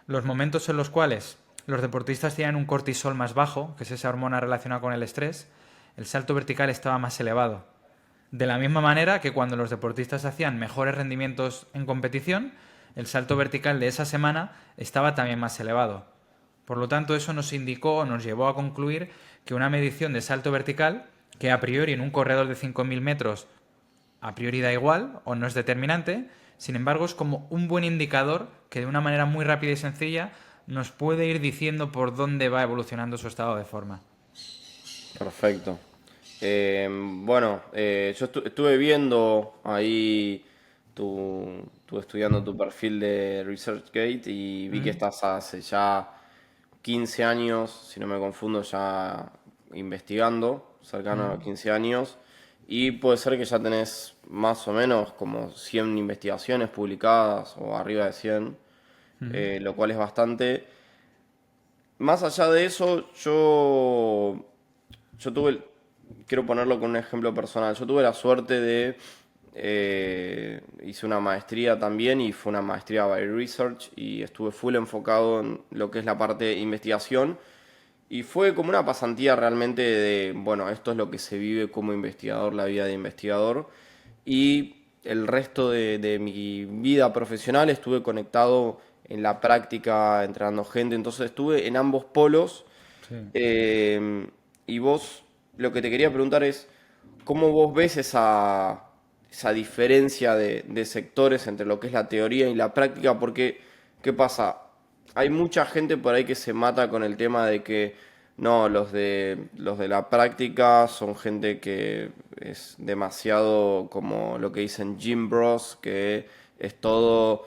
los momentos en los cuales los deportistas tenían un cortisol más bajo, que es esa hormona relacionada con el estrés, el salto vertical estaba más elevado. De la misma manera que cuando los deportistas hacían mejores rendimientos en competición, el salto vertical de esa semana estaba también más elevado. Por lo tanto, eso nos indicó, nos llevó a concluir que una medición de salto vertical, que a priori en un corredor de 5.000 metros a priori da igual o no es determinante, sin embargo es como un buen indicador que de una manera muy rápida y sencilla nos puede ir diciendo por dónde va evolucionando su estado de forma. Perfecto. Bueno, yo estuve viendo ahí estuve estudiando tu perfil de ResearchGate y vi que ¿Mm? estás hace ya 15 años, si no me confundo, ya investigando, cercano a ¿Mm? 15 años, y puede ser que ya tenés más o menos como 100 investigaciones publicadas o arriba de 100, ¿Mm? lo cual es bastante. Más allá de eso, yo tuve, quiero ponerlo con un ejemplo personal, yo tuve la suerte de, hice una maestría también y fue una maestría by research y estuve full enfocado en lo que es la parte de investigación y fue como una pasantía realmente de, bueno, esto es lo que se vive como investigador, la vida de investigador y el resto de mi vida profesional estuve conectado en la práctica, entrenando gente, entonces estuve en ambos polos. Sí. eh, y vos, lo que te quería preguntar es, ¿cómo vos ves esa diferencia de sectores entre lo que es la teoría y la práctica? Porque, ¿qué pasa? Hay mucha gente por ahí que se mata con el tema de que no, los de la práctica son gente que es demasiado como lo que dicen gym bros, que es todo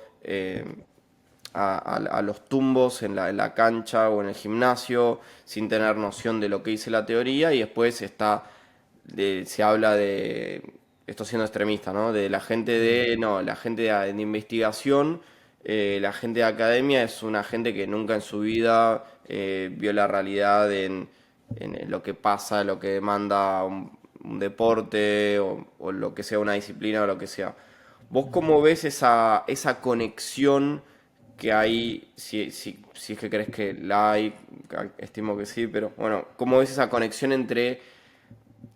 a los tumbos en la cancha o en el gimnasio sin tener noción de lo que dice la teoría y después se habla de, esto siendo extremista, ¿no? De la gente de, no, la gente de investigación, la gente de academia es una gente que nunca en su vida vio la realidad en lo que pasa, lo que demanda un deporte o lo que sea una disciplina o lo que sea. ¿Vos cómo ves esa conexión que hay, si es que crees que la hay, estimo que sí, pero bueno, ¿cómo ves esa conexión entre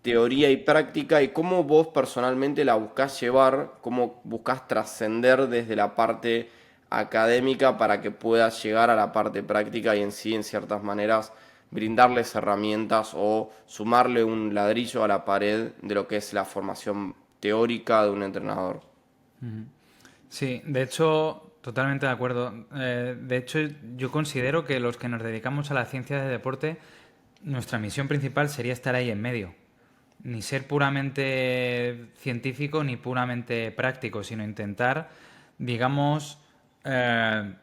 teoría y práctica y cómo vos personalmente la buscás llevar, cómo buscás trascender desde la parte académica para que puedas llegar a la parte práctica y en sí, en ciertas maneras, brindarles herramientas o sumarle un ladrillo a la pared de lo que es la formación teórica de un entrenador? Sí, de hecho, totalmente de acuerdo. De hecho, yo considero que los que nos dedicamos a la ciencia de deporte, nuestra misión principal sería estar ahí en medio. Ni ser puramente científico ni puramente práctico, sino intentar, digamos, eh,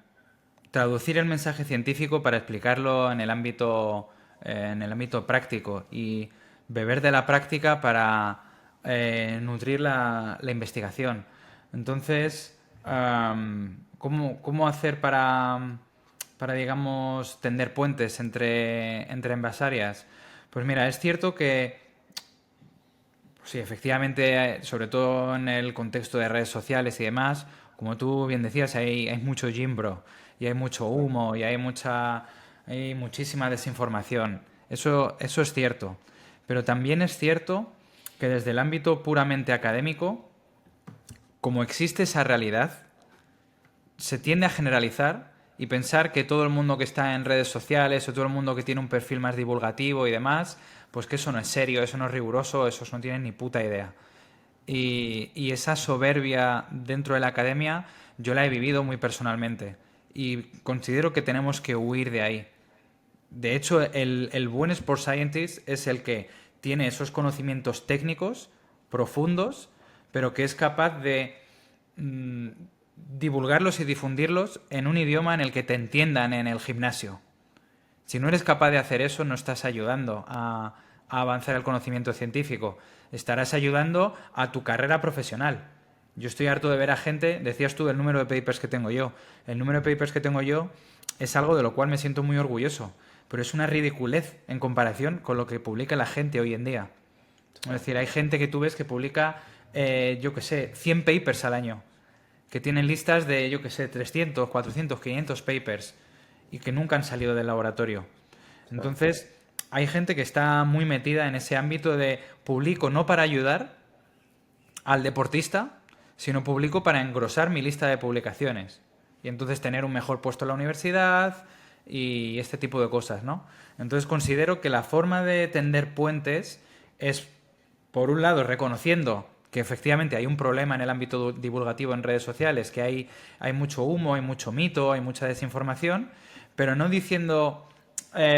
traducir el mensaje científico para explicarlo en el ámbito práctico y beber de la práctica para nutrir la investigación. Entonces, ¿cómo hacer para, digamos, tender puentes entre ambas áreas? Pues mira, es cierto que sí, efectivamente, sobre todo en el contexto de redes sociales y demás, como tú bien decías, hay mucho gimbro y hay mucho humo y hay muchísima desinformación. Eso es cierto. Pero también es cierto que desde el ámbito puramente académico, como existe esa realidad, se tiende a generalizar y pensar que todo el mundo que está en redes sociales o todo el mundo que tiene un perfil más divulgativo y demás, pues que eso no es serio, eso no es riguroso, esos no tienen ni puta idea. Y esa soberbia dentro de la academia yo la he vivido muy personalmente y considero que tenemos que huir de ahí. De hecho, el buen Sports Scientist es el que tiene esos conocimientos técnicos profundos, pero que es capaz de mm, divulgarlos y difundirlos en un idioma en el que te entiendan en el gimnasio. Si no eres capaz de hacer eso, no estás ayudando a avanzar el conocimiento científico. Estarás ayudando a tu carrera profesional. Yo estoy harto de ver a gente, decías tú del número de papers que tengo yo. El número de papers que tengo yo es algo de lo cual me siento muy orgulloso, pero es una ridiculez en comparación con lo que publica la gente hoy en día. Es decir, hay gente que tú ves que publica, yo qué sé, 100 papers al año, que tienen listas de, yo qué sé, 300, 400, 500 papers y que nunca han salido del laboratorio. Entonces, hay gente que está muy metida en ese ámbito de publico no para ayudar al deportista, sino publico para engrosar mi lista de publicaciones. Y entonces tener un mejor puesto en la universidad y este tipo de cosas, ¿no? Entonces considero que la forma de tender puentes es, por un lado, reconociendo que efectivamente hay un problema en el ámbito divulgativo en redes sociales, que hay mucho humo, hay mucho mito, hay mucha desinformación, pero no diciendo,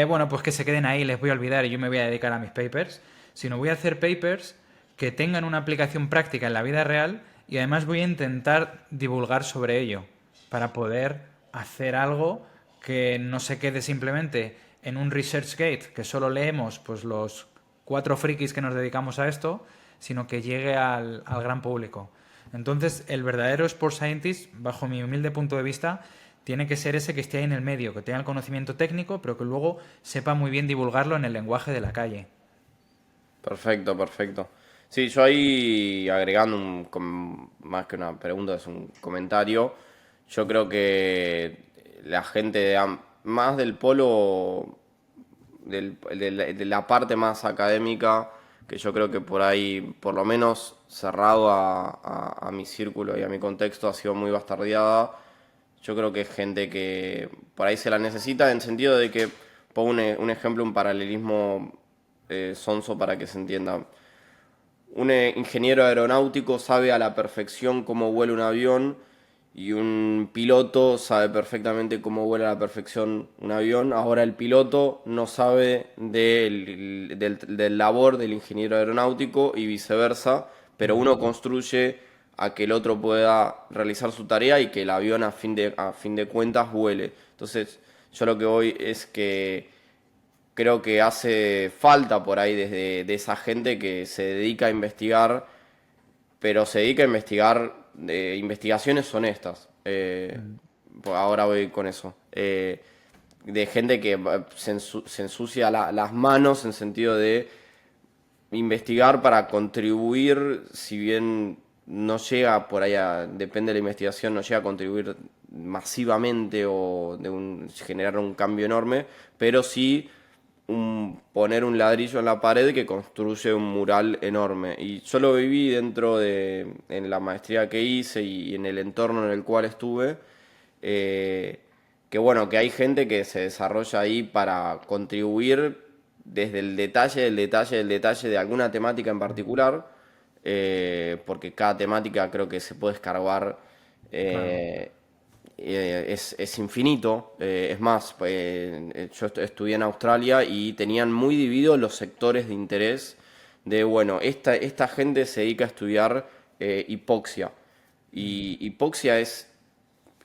bueno, pues que se queden ahí, les voy a olvidar y yo me voy a dedicar a mis papers, sino voy a hacer papers que tengan una aplicación práctica en la vida real y además voy a intentar divulgar sobre ello para poder hacer algo que no se quede simplemente en un ResearchGate que solo leemos pues los 4 frikis que nos dedicamos a esto, sino que llegue al gran público. Entonces, el verdadero Sports Scientist, bajo mi humilde punto de vista, tiene que ser ese que esté ahí en el medio, que tenga el conocimiento técnico, pero que luego sepa muy bien divulgarlo en el lenguaje de la calle. Perfecto, perfecto. Sí, yo ahí agregando más que una pregunta, es un comentario. Yo creo que la gente más del polo, de la parte más académica, que yo creo que por ahí, por lo menos cerrado a mi círculo y a mi contexto, ha sido muy bastardeada. Yo creo que es gente que por ahí se la necesita en el sentido de que, pongo un ejemplo, un paralelismo sonso para que se entienda. Un ingeniero aeronáutico sabe a la perfección cómo vuela un avión y un piloto sabe perfectamente cómo vuela a la perfección un avión. Ahora el piloto no sabe del labor del ingeniero aeronáutico y viceversa, pero uno construye a que el otro pueda realizar su tarea y que el avión a fin de cuentas vuele. Entonces, yo lo que voy es que creo que hace falta por ahí desde de esa gente que se dedica a investigar, pero se dedica a investigar investigaciones honestas. Pues ahora voy con eso. De gente que se ensucia las manos en sentido de investigar para contribuir, si bien no llega por ahí depende de la investigación, no llega a contribuir masivamente o generar un cambio enorme, pero sí poner un ladrillo en la pared que construye un mural enorme. Y yo lo viví en la maestría que hice y en el entorno en el cual estuve, eh, que bueno, que hay gente que se desarrolla ahí para contribuir desde el detalle, del detalle, del detalle de alguna temática en particular, porque cada temática creo que se puede escarbar, Claro. eh, es infinito. Es más, yo estudié en Australia y tenían muy divididos los sectores de interés de, bueno, esta gente se dedica a estudiar hipoxia. Y hipoxia es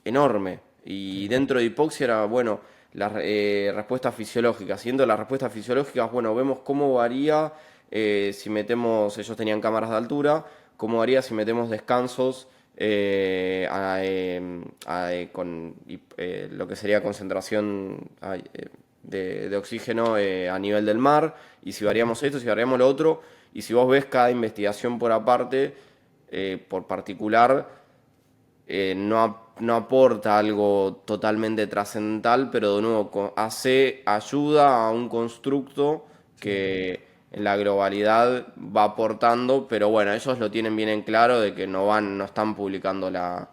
enorme. Y dentro de hipoxia era, bueno, las respuestas fisiológicas. Siguiendo las respuestas fisiológicas, bueno, vemos cómo varía si metemos, ellos tenían cámaras de altura, cómo varía si metemos descansos lo que sería concentración de oxígeno a nivel del mar, y si variamos esto, si variamos lo otro, y si vos ves cada investigación por aparte, por particular, no aporta algo totalmente trascendental, pero de nuevo ayuda a un constructo Sí. que en la globalidad va aportando, pero bueno, ellos lo tienen bien en claro de que no están publicando la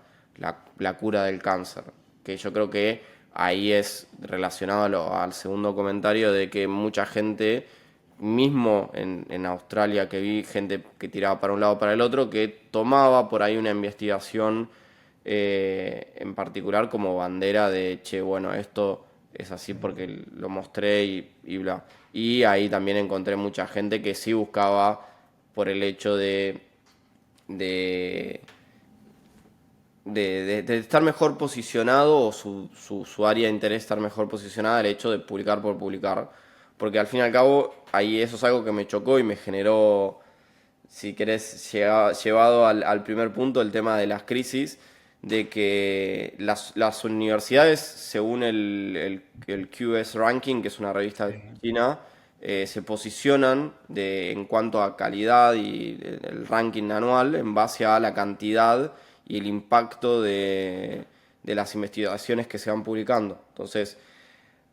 cura del cáncer, que yo creo que ahí es relacionado al segundo comentario de que mucha gente, mismo en Australia que vi gente que tiraba para un lado o para el otro, que tomaba por ahí una investigación en particular como bandera de, che, bueno, esto es así porque lo mostré y bla. Y ahí también encontré mucha gente que sí buscaba por el hecho de, de estar mejor posicionado o su área de interés estar mejor posicionada, el hecho de publicar por publicar. Porque al fin y al cabo, ahí eso es algo que me chocó y me generó, si querés, llevado al primer punto, el tema de las crisis, de que las universidades, según el QS Ranking, que es una revista Sí. china, se posicionan en cuanto a calidad y el ranking anual en base a la cantidad y el impacto de las investigaciones que se van publicando. Entonces,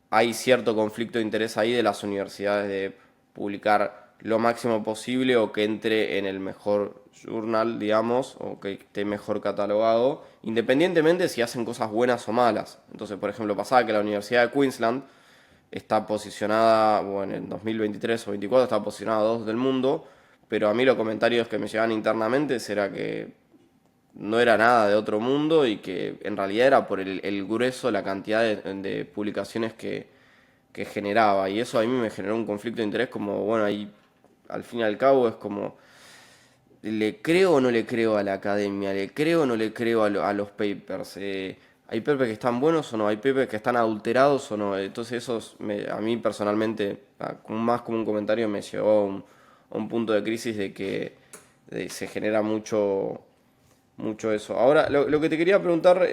hay cierto conflicto de interés ahí de las universidades de publicar lo máximo posible o que entre en el mejor journal, digamos, o que esté mejor catalogado, independientemente si hacen cosas buenas o malas. Entonces, por ejemplo, pasaba que la Universidad de Queensland está posicionada, bueno, en 2023 o 2024 está posicionada 2 del mundo, pero a mí los comentarios que me llegaban internamente era que no era nada de otro mundo y que en realidad era por el grueso, la cantidad de publicaciones que generaba. Y eso a mí me generó un conflicto de interés como, bueno, ahí al fin y al cabo es como, ¿le creo o no le creo a la academia? ¿Le creo o no le creo a los papers? ¿Hay papers que están buenos o no? ¿Hay papers que están adulterados o no? Entonces eso a mí personalmente, más como un comentario, me llevó a un punto de crisis de que se genera mucho eso. Ahora, lo que te quería preguntar, a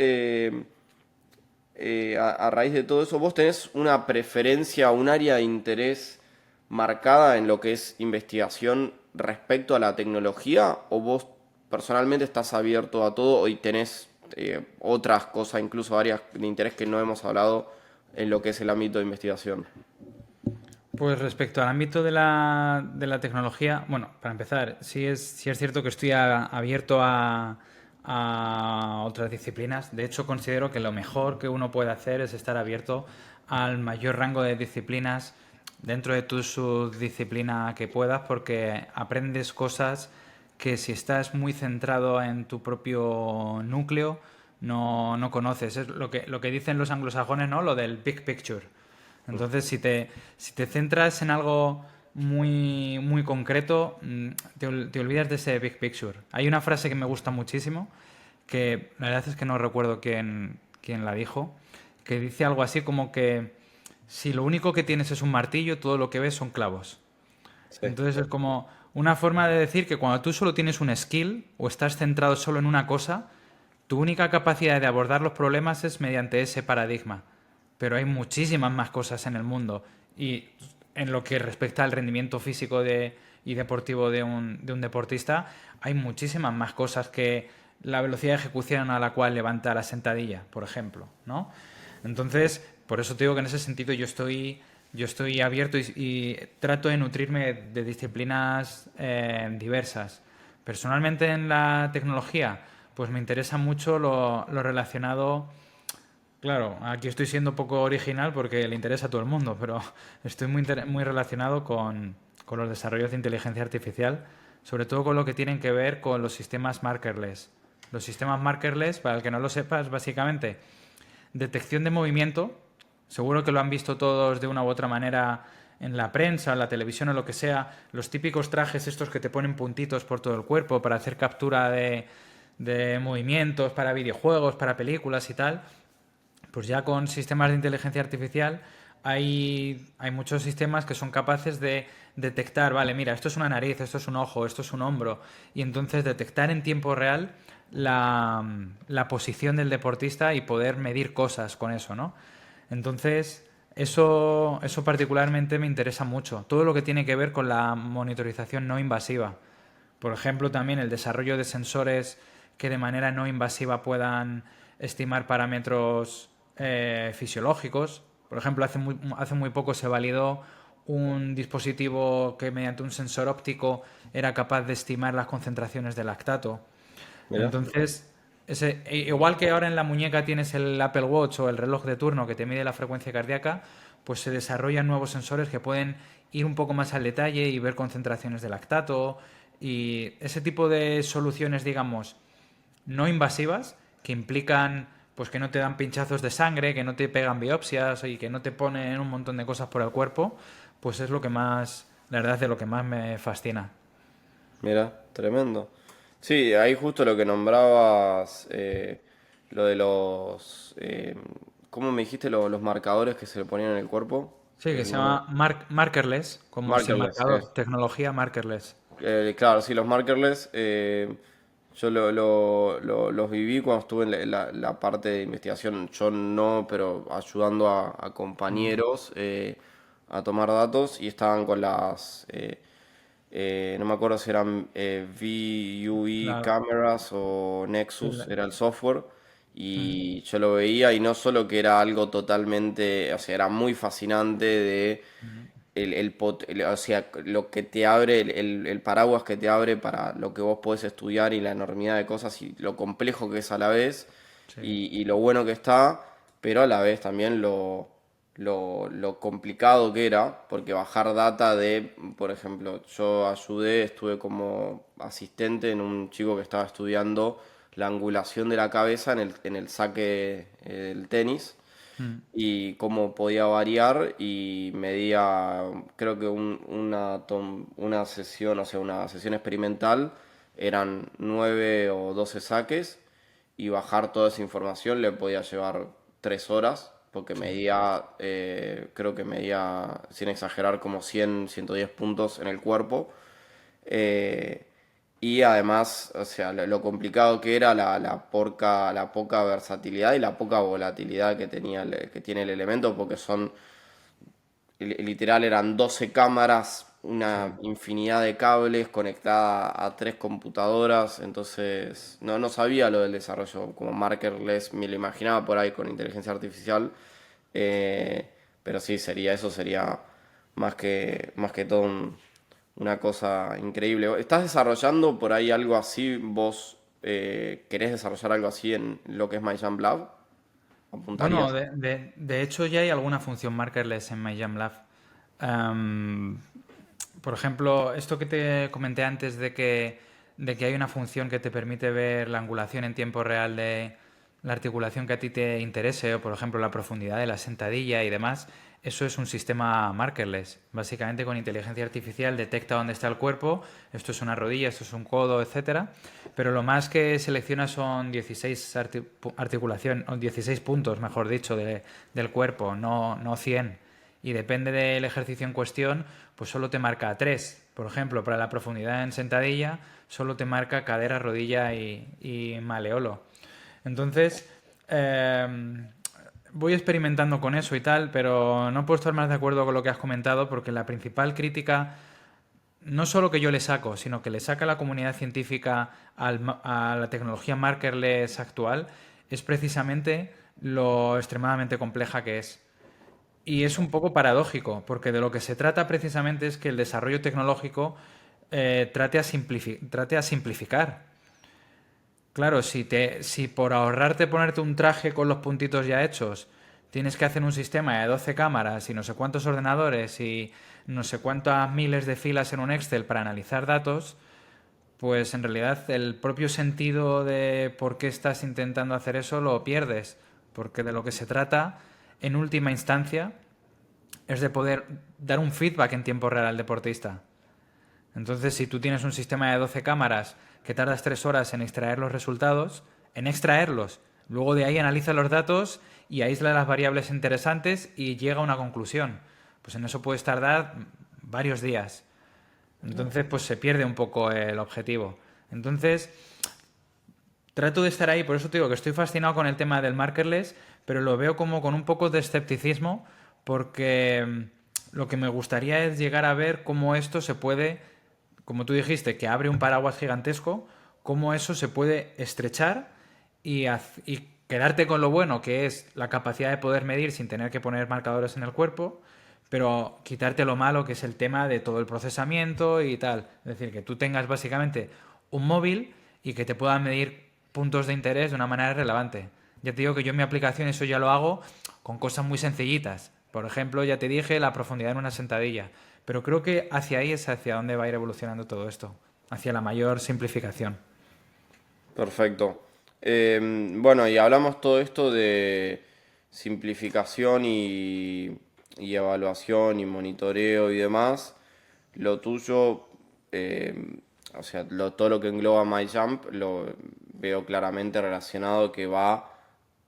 raíz de todo eso, ¿vos tenés una preferencia, un área de interés marcada en lo que es investigación respecto a la tecnología? ¿O vos personalmente estás abierto a todo y tenés otras cosas, incluso áreas de interés que no hemos hablado en lo que es el ámbito de investigación? Pues respecto al ámbito de la tecnología, bueno, para empezar, sí es cierto que estoy abierto a otras disciplinas. De hecho, considero que lo mejor que uno puede hacer es estar abierto al mayor rango de disciplinas dentro de tu subdisciplina que puedas, porque aprendes cosas que si estás muy centrado en tu propio núcleo, no conoces. Es lo que dicen los anglosajones, ¿no? Lo del big picture. Entonces, si te centras en algo muy concreto, te olvidas de ese big picture. Hay una frase que me gusta muchísimo, que la verdad es que no recuerdo quién la dijo, que dice algo así como que si lo único que tienes es un martillo, todo lo que ves son clavos. Sí. Entonces es como una forma de decir que cuando tú solo tienes un skill o estás centrado solo en una cosa, tu única capacidad de abordar los problemas es mediante ese paradigma. Pero hay muchísimas más cosas en el mundo. Y en lo que respecta al rendimiento físico y deportivo de un deportista, hay muchísimas más cosas que la velocidad de ejecución a la cual levanta la sentadilla, por ejemplo, ¿no? Entonces, por eso te digo que en ese sentido yo estoy abierto y trato de nutrirme de disciplinas diversas. Personalmente en la tecnología, pues me interesa mucho lo relacionado. Claro, aquí estoy siendo poco original porque le interesa a todo el mundo, pero estoy muy relacionado con los desarrollos de inteligencia artificial, sobre todo con lo que tienen que ver con los sistemas markerless. Los sistemas markerless, para el que no lo sepas, básicamente detección de movimiento. Seguro que lo han visto todos de una u otra manera en la prensa, en la televisión o lo que sea. Los típicos trajes estos que te ponen puntitos por todo el cuerpo para hacer captura de movimientos, para videojuegos, para películas y tal. Pues ya con sistemas de inteligencia artificial hay muchos sistemas que son capaces de detectar, vale, mira, esto es una nariz, esto es un ojo, esto es un hombro, y entonces detectar en tiempo real la posición del deportista y poder medir cosas con eso, ¿no? Entonces, eso particularmente me interesa mucho. Todo lo que tiene que ver con la monitorización no invasiva. Por ejemplo, también el desarrollo de sensores que de manera no invasiva puedan estimar parámetros fisiológicos. Por ejemplo, hace muy poco se validó un dispositivo que mediante un sensor óptico era capaz de estimar las concentraciones de lactato. Mira, Entonces, igual que ahora en la muñeca tienes el Apple Watch o el reloj de turno que te mide la frecuencia cardíaca, pues se desarrollan nuevos sensores que pueden ir un poco más al detalle y ver concentraciones de lactato y ese tipo de soluciones, digamos, no invasivas que implican pues que no te dan pinchazos de sangre, que no te pegan biopsias y que no te ponen un montón de cosas por el cuerpo, pues es lo que más, la verdad, de lo que más me fascina. mira, tremendo. Sí, ahí justo lo que nombrabas, lo de los, ¿cómo me dijiste los marcadores que se le ponían en el cuerpo? Sí, que se llama markerless, como sin Markerless, marcador, tecnología markerless. claro, sí, los markerless, yo los viví cuando estuve en la parte de investigación, yo no, pero ayudando a compañeros a tomar datos y estaban con no me acuerdo si eran VUE Claro. cameras o Nexus, La- era el software, mm, y yo lo veía y no solo que era algo totalmente, o sea, era muy fascinante de o sea, lo que te abre, el paraguas que te abre para lo que vos podés estudiar y la enormidad de cosas y lo complejo que es a la vez sí. y lo bueno que está, pero a la vez también lo complicado que era, porque bajar data de, por ejemplo, yo ayudé, estuve como asistente en un chico que estaba estudiando la angulación de la cabeza en el saque del tenis Mm, y cómo podía variar y medía, creo que una sesión, o sea, una sesión experimental eran 9 o 12 saques y bajar toda esa información le podía llevar 3 horas porque sí. medía, creo que medía, sin exagerar, como 110 puntos en el cuerpo. Eh, y además, o sea, lo complicado que era la poca versatilidad y la poca volatilidad que tenía que tiene el elemento, porque son, literal, eran 12 cámaras, Sí. una infinidad de cables conectada a 3 computadoras, entonces no sabía lo del desarrollo como markerless, me lo imaginaba por ahí con inteligencia artificial, eh, pero sí, eso sería más que todo una cosa increíble. ¿Estás desarrollando por ahí algo así? ¿Vos querés desarrollar algo así en lo que es MyJamLab? Bueno, ¿Apuntarías? de hecho ya hay alguna función markerless en MyJamLab. Am, por ejemplo, esto que te comenté antes de que hay una función que te permite ver la angulación en tiempo real de la articulación que a ti te interese, o por ejemplo la profundidad de la sentadilla y demás, eso es un sistema markerless. Básicamente con inteligencia artificial detecta dónde está el cuerpo, esto es una rodilla, esto es un codo, etcétera, pero lo más que selecciona son 16 articulación, o 16 puntos, mejor dicho, del cuerpo, no 100. Y depende del ejercicio en cuestión, pues solo te marca 3. Por ejemplo, para la profundidad en sentadilla, solo te marca cadera, rodilla y maleolo. Entonces, voy experimentando con eso y tal, pero no puedo estar más de acuerdo con lo que has comentado porque la principal crítica, no solo que yo le saco, sino que le saca la comunidad científica a la tecnología markerless actual, es precisamente lo extremadamente compleja que es. Y es un poco paradójico, porque de lo que se trata precisamente es que el desarrollo tecnológico trate a simplificar. Claro, si por ahorrarte ponerte un traje con los puntitos ya hechos, tienes que hacer un sistema de 12 cámaras y no sé cuántos ordenadores y no sé cuántas miles de filas en un Excel para analizar datos, pues en realidad el propio sentido de por qué estás intentando hacer eso lo pierdes. Porque de lo que se trata, en última instancia, es de poder dar un feedback en tiempo real al deportista. Entonces, si tú tienes un sistema de 12 cámaras que tardas 3 horas en extraer los resultados, en extraerlos, luego de ahí analiza los datos y aísla las variables interesantes y llega a una conclusión. Pues en eso puedes tardar varios días. Entonces, pues se pierde un poco el objetivo. Entonces, trato de estar ahí, por eso te digo que estoy fascinado con el tema del markerless, pero lo veo como con un poco de escepticismo, porque lo que me gustaría es llegar a ver cómo esto se puede, como tú dijiste, que abre un paraguas gigantesco, cómo eso se puede estrechar y quedarte con lo bueno, que es la capacidad de poder medir sin tener que poner marcadores en el cuerpo, pero quitarte lo malo, que es el tema de todo el procesamiento y tal. Es decir, que tú tengas básicamente un móvil y que te puedan medir puntos de interés de una manera relevante. Ya te digo que yo en mi aplicación eso ya lo hago con cosas muy sencillitas. Por ejemplo, ya te dije la profundidad en una sentadilla. Pero creo que hacia ahí es hacia donde va a ir evolucionando todo esto. Hacia la mayor simplificación. Perfecto. Bueno, y hablamos todo esto de simplificación y evaluación y monitoreo y demás. Lo tuyo, o sea, todo lo que engloba MyJump lo veo claramente relacionado que va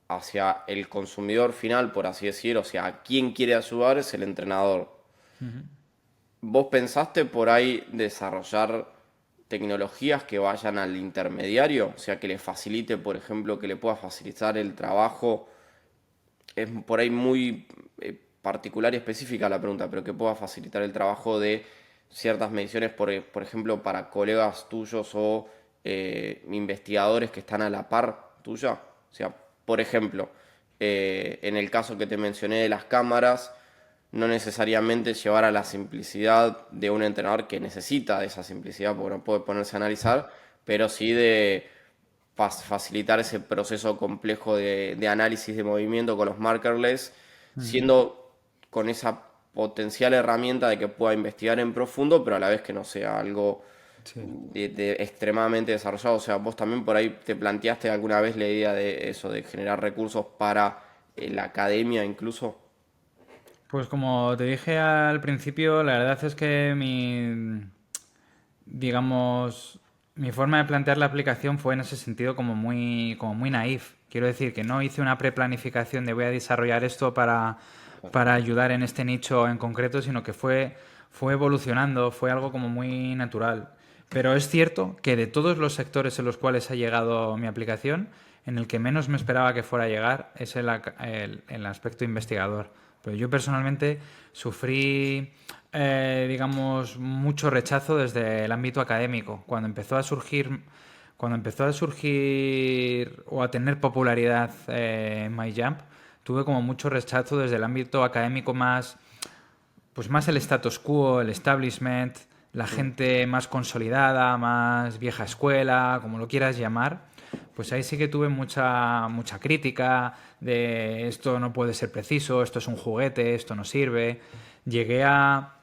hacia el consumidor final, por así decir, o sea, a quien quiere ayudar es el entrenador. ¿Vos pensaste por ahí desarrollar tecnologías que vayan al intermediario? O sea, que le facilite, por ejemplo, que le pueda facilitar el trabajo. Es por ahí muy particular y específica la pregunta, pero que pueda facilitar el trabajo de ciertas mediciones, por ejemplo, para colegas tuyos o investigadores que están a la par tuya. O sea, por ejemplo, en el caso que te mencioné de las cámaras, no necesariamente llevar a la simplicidad de un entrenador que necesita de esa simplicidad porque no puede ponerse a analizar, pero sí de facilitar ese proceso complejo de análisis de movimiento con los markerless, siendo con esa potencial herramienta de que pueda investigar en profundo, pero a la vez que no sea algo Sí. de extremadamente desarrollado. O sea, vos también por ahí te planteaste alguna vez la idea de eso, de generar recursos para la academia incluso. Pues como te dije al principio, la verdad es que digamos, mi forma de plantear la aplicación fue en ese sentido como muy naif. Quiero decir que no hice una preplanificación de voy a desarrollar esto para ayudar en este nicho en concreto, sino que fue evolucionando, fue algo como muy natural. Pero es cierto que de todos los sectores en los cuales ha llegado mi aplicación, en el que menos me esperaba que fuera a llegar es el aspecto investigador. Pero yo personalmente sufrí, digamos, mucho rechazo desde el ámbito académico. Cuando empezó a surgir o a tener popularidad MyJump, tuve como mucho rechazo desde el ámbito académico más, pues más el status quo, el establishment, la gente más consolidada, más vieja escuela, como lo quieras llamar, pues ahí sí que tuve mucha crítica de esto no puede ser preciso, esto es un juguete, esto no sirve. Llegué a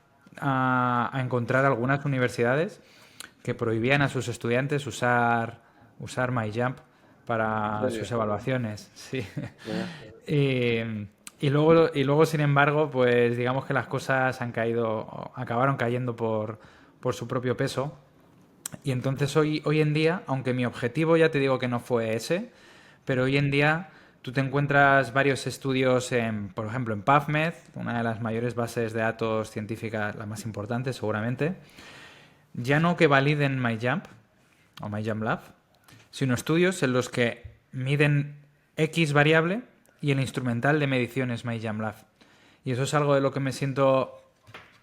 encontrar algunas universidades que prohibían a sus estudiantes usar MyJump ¿En para sus serio? evaluaciones. Sí. Mirá. Y, y luego, sin embargo, pues digamos que las cosas acabaron cayendo por su propio peso. Y entonces hoy en día, aunque mi objetivo ya te digo que no fue ese, pero hoy en día tú te encuentras varios estudios, por ejemplo, en PubMed, una de las mayores bases de datos científicas, la más importante seguramente, ya no que validen MyJump o MyJump Lab, sino estudios en los que miden X variable y el instrumental de medición es MyJamLab. Y eso es algo de lo que me siento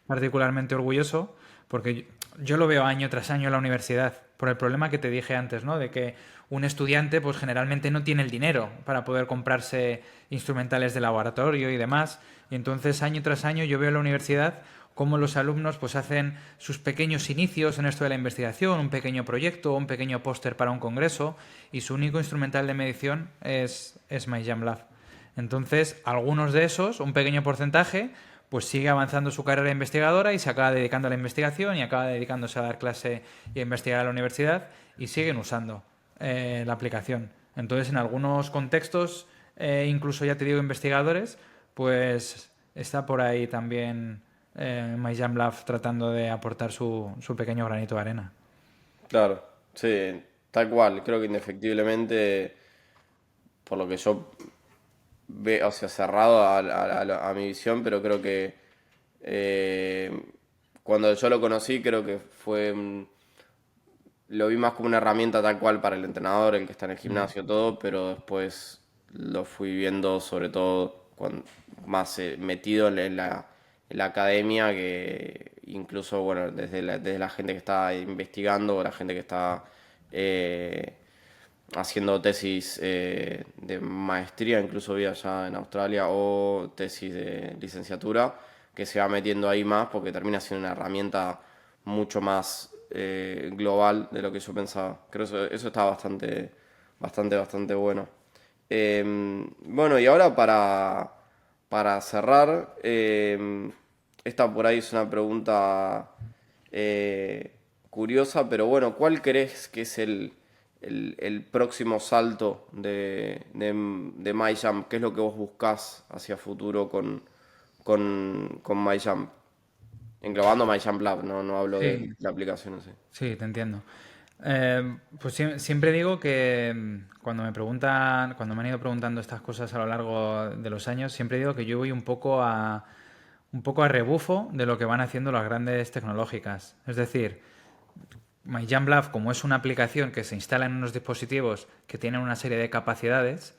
particularmente orgulloso, porque yo lo veo año tras año en la universidad, por el problema que te dije antes, ¿no? De que un estudiante, pues generalmente no tiene el dinero para poder comprarse instrumentales de laboratorio y demás. Y entonces, año tras año, yo veo en la universidad cómo los alumnos pues hacen sus pequeños inicios en esto de la investigación, un pequeño proyecto, un pequeño póster para un congreso, y su único instrumental de medición es MyJamLab. Entonces, algunos de esos, un pequeño porcentaje, pues sigue avanzando su carrera investigadora y se acaba dedicando a la investigación y acaba dedicándose a dar clase y a investigar a la universidad y siguen usando la aplicación. Entonces, en algunos contextos, incluso ya te digo investigadores, pues está por ahí también MyJamLab tratando de aportar su pequeño granito de arena. Claro, sí, tal cual. Creo que indefectiblemente, por lo que yo veo, o sea, cerrado a mi visión, pero creo que eh, cuando yo lo conocí, creo que lo vi más como una herramienta tal cual para el entrenador, el que está en el gimnasio, todo, pero después lo fui viendo sobre todo más metido en la academia, que incluso, bueno, desde la gente que está investigando o la gente que está eh, haciendo tesis de maestría, incluso vi allá en Australia, o tesis de licenciatura, que se va metiendo ahí más porque termina siendo una herramienta mucho más global de lo que yo pensaba. Creo que eso está bastante bueno. Bueno, y ahora para cerrar, esta por ahí es una pregunta curiosa, pero bueno, ¿cuál crees que es el próximo salto de MyJump? ¿Qué es lo que vos buscás hacia futuro con MyJump? Englobando MyJump Lab, no hablo de Sí, la aplicación en sí. sí, te entiendo. Pues siempre digo que cuando me preguntan, cuando me han ido preguntando estas cosas a lo largo de los años, siempre digo que yo voy un poco a rebufo de lo que van haciendo las grandes tecnológicas. Es decir, MyJamLab, como es una aplicación que se instala en unos dispositivos que tienen una serie de capacidades,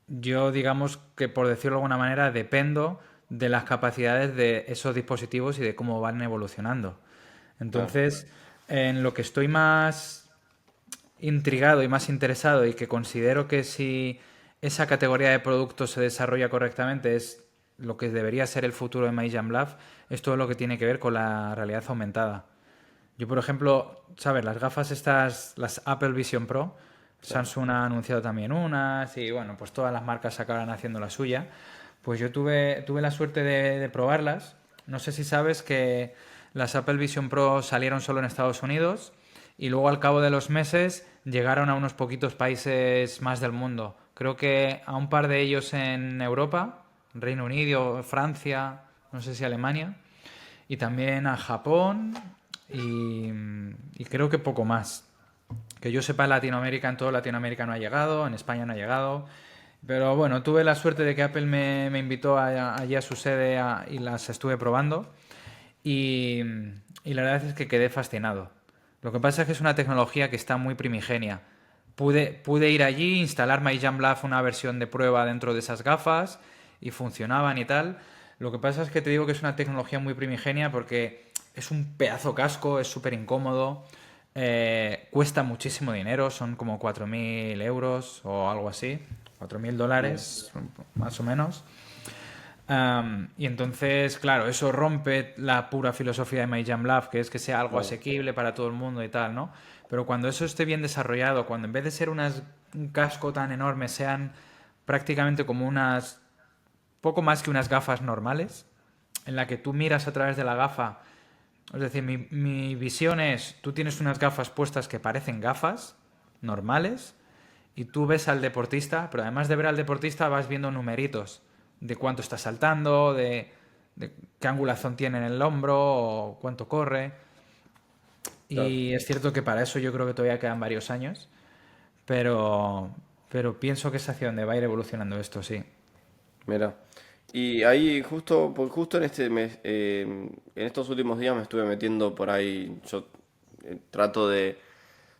yo digamos que por decirlo de alguna manera dependo de las capacidades de esos dispositivos y de cómo van evolucionando. Claro, Entonces, en lo que estoy más intrigado y más interesado y que considero que si esa categoría de productos se desarrolla correctamente es lo que debería ser el futuro de MyJamLab, es todo lo que tiene que ver con la realidad aumentada. Yo, por ejemplo, ¿sabes? Las gafas estas, las Apple Vision Pro, claro. Samsung ha anunciado también unas y bueno, pues todas las marcas acaban haciendo la suya. Pues yo tuve la suerte de probarlas. No sé si sabes que las Apple Vision Pro salieron solo en Estados Unidos y luego al cabo de los meses llegaron a unos poquitos países más del mundo. Creo que a un par de ellos en Europa, Reino Unido, Francia, no sé si Alemania, y también a Japón y creo que poco más. Que yo sepa, en Latinoamérica, en toda Latinoamérica no ha llegado, en España no ha llegado. Pero bueno, tuve la suerte de que Apple me invitó allí a su sede y las estuve probando. Y, y la verdad es que quedé fascinado. Lo que pasa es que es una tecnología que está muy primigenia. Pude ir allí, instalar MyJamLab, una versión de prueba dentro de esas gafas y funcionaban y tal. Lo que pasa es que te digo que es una tecnología muy primigenia porque es un pedazo casco, es súper incómodo, cuesta muchísimo dinero, son como 4.000 euros o algo así, 4.000 Mm, dólares más o menos. Y entonces, claro, eso rompe la pura filosofía de MyJamLab, que es que sea algo claro, asequible para todo el mundo y tal, ¿no? Pero cuando eso esté bien desarrollado, cuando en vez de ser un casco tan enorme sean prácticamente como unas, poco más que unas gafas normales, en la que tú miras a través de la gafa, es decir, mi visión es, tú tienes unas gafas puestas que parecen gafas normales y tú ves al deportista, pero además de ver al deportista vas viendo numeritos de cuánto está saltando, de qué angulación tiene en el hombro o cuánto corre. claro. Y es cierto que para eso yo creo que todavía quedan varios años, pero, pero pienso que es hacia donde va a ir evolucionando esto, sí. Mira. Y ahí justo, pues justo en este mes, en estos últimos días me estuve metiendo por ahí. Yo trato de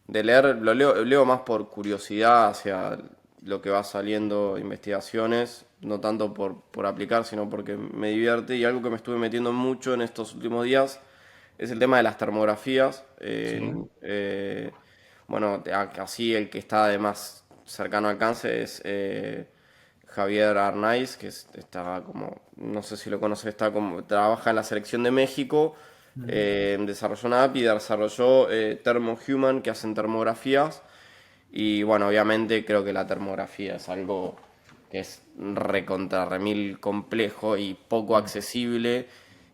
leer, leo más por curiosidad hacia lo que va saliendo, investigaciones, no tanto por aplicar, sino porque me divierte. Y algo que me estuve metiendo mucho en estos últimos días es el tema de las termografías. Sí. Bueno, así el que está además cercano al alcance es Javier Arnaiz, está como, no sé si lo conoces, está como, trabaja en la selección de México, Mm. desarrolló una app y desarrolló Thermo Human, que hacen termografías. Y bueno, obviamente creo que la termografía es algo que es recontra remil complejo y poco Mm. accesible.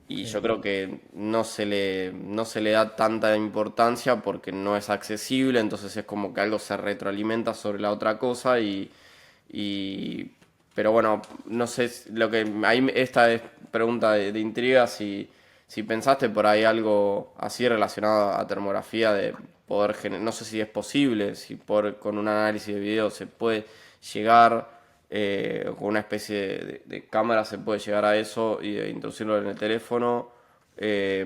Y yo Sí. creo que no se le da tanta importancia porque no es accesible, entonces es como que algo se retroalimenta sobre la otra cosa y pero bueno, no sé, lo que ahí esta es pregunta de intriga si pensaste por ahí algo así relacionado a termografía de poder generar, no sé si es posible, si con un análisis de video se puede llegar, con una especie de cámara se puede llegar a eso y de introducirlo en el teléfono, eh,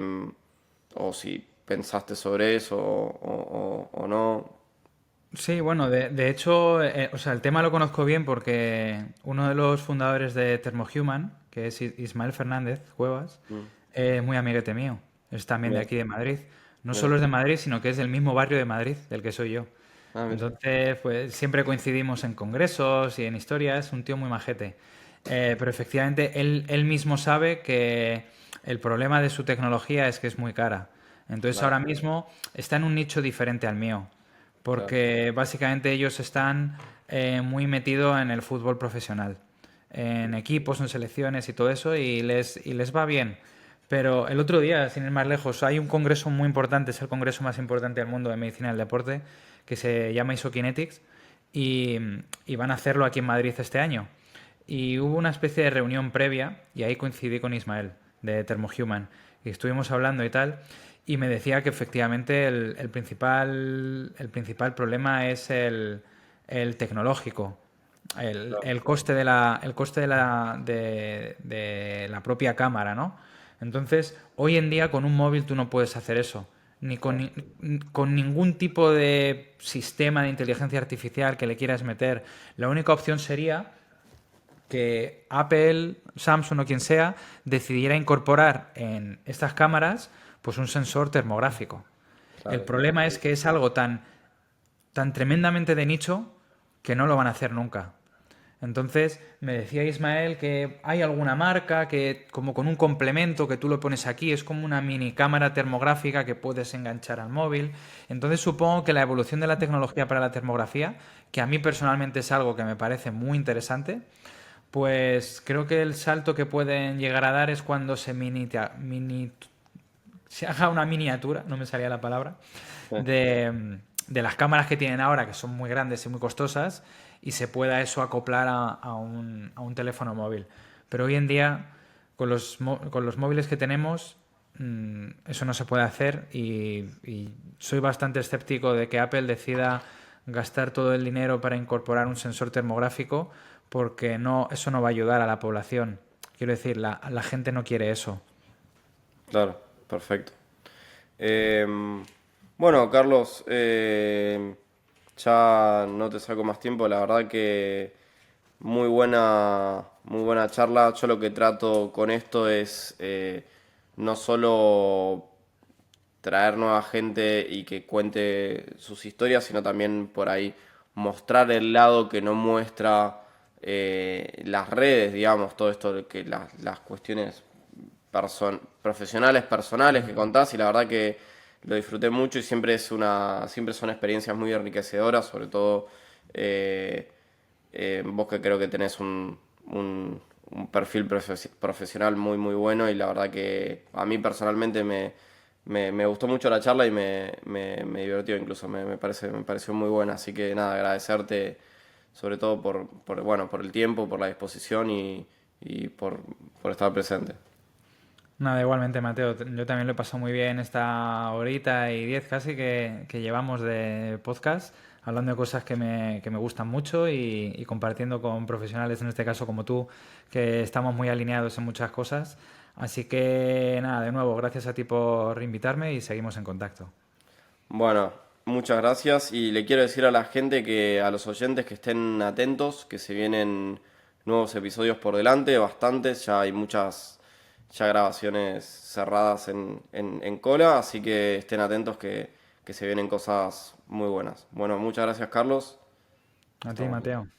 o si pensaste sobre eso o no. Sí, bueno, de hecho, o sea, el tema lo conozco bien porque uno de los fundadores de Thermohuman, que es Ismael Fernández Cuevas, Mm, es muy amiguete mío. Es también de mira, aquí de Madrid. No mira. solo es de Madrid, sino que es del mismo barrio de Madrid del que soy yo. Ah, mira. Entonces, pues siempre coincidimos en congresos y en historias. Un tío muy majete. Pero efectivamente, él mismo sabe que el problema de su tecnología es que es muy cara. Entonces, Claro, ahora mismo está en un nicho diferente al mío claro, porque básicamente ellos están muy metidos en el fútbol profesional, en equipos, en selecciones y todo eso, y les va bien. Pero el otro día, sin ir más lejos, hay un congreso muy importante, es el congreso más importante del mundo de medicina del deporte, que se llama Isokinetics, y, y van a hacerlo aquí en Madrid este año. Y hubo una especie de reunión previa, y ahí coincidí con Ismael, de Thermohuman, y estuvimos hablando y tal, y me decía que efectivamente el principal problema es el tecnológico, claro, el coste de la propia cámara, ¿no? Entonces, hoy en día con un móvil tú no puedes hacer eso, ni con, claro, con ningún tipo de sistema de inteligencia artificial que le quieras meter. La única opción sería que Apple, Samsung o quien sea decidiera incorporar en estas cámaras pues un sensor termográfico. El claro. problema es que es algo tan tremendamente de nicho que no lo van a hacer nunca. Entonces me decía Ismael que hay alguna marca que como con un complemento que tú lo pones aquí es como una mini cámara termográfica que puedes enganchar al móvil. Entonces supongo que la evolución de la tecnología para la termografía, que a mí personalmente es algo que me parece muy interesante, pues creo que el salto que pueden llegar a dar es cuando se haga una miniatura, no me salía la palabra, de las cámaras que tienen ahora, que son muy grandes y muy costosas, y se pueda eso acoplar a un teléfono móvil. Pero hoy en día, con los móviles que tenemos, eso no se puede hacer y soy bastante escéptico de que Apple decida gastar todo el dinero para incorporar un sensor termográfico porque no, eso no va a ayudar a la población. Quiero decir, la gente no quiere eso. Claro, perfecto. Bueno, Carlos, ya no te saco más tiempo, la verdad que muy buena charla. Yo lo que trato con esto es no solo traer nueva gente y que cuente sus historias, sino también por ahí mostrar el lado que no muestra las redes, digamos, todo esto, que las cuestiones profesionales, personales que contás, y la verdad que lo disfruté mucho y siempre son experiencias muy enriquecedoras, sobre todo vos que creo que tenés un perfil profesional muy bueno y la verdad que a mí personalmente me gustó mucho la charla y me divirtió incluso, me pareció muy buena, así que nada, agradecerte sobre todo bueno, por el tiempo, por la disposición y por estar presente. Nada, igualmente, Mateo. Yo también lo he pasado muy bien esta horita y 10 casi que llevamos de podcast, hablando de cosas que me gustan mucho y compartiendo con profesionales, en este caso como tú, que estamos muy alineados en muchas cosas. Así que nada, de nuevo, gracias a ti por invitarme y seguimos en contacto. Bueno, Muchas gracias y le quiero decir a la gente que, a los oyentes que estén atentos, que se vienen nuevos episodios por delante, bastantes, ya hay muchas ya grabaciones cerradas en cola, así que estén atentos que se vienen cosas muy buenas. Bueno, muchas gracias Carlos, A nos ti, estamos Mateo. viendo.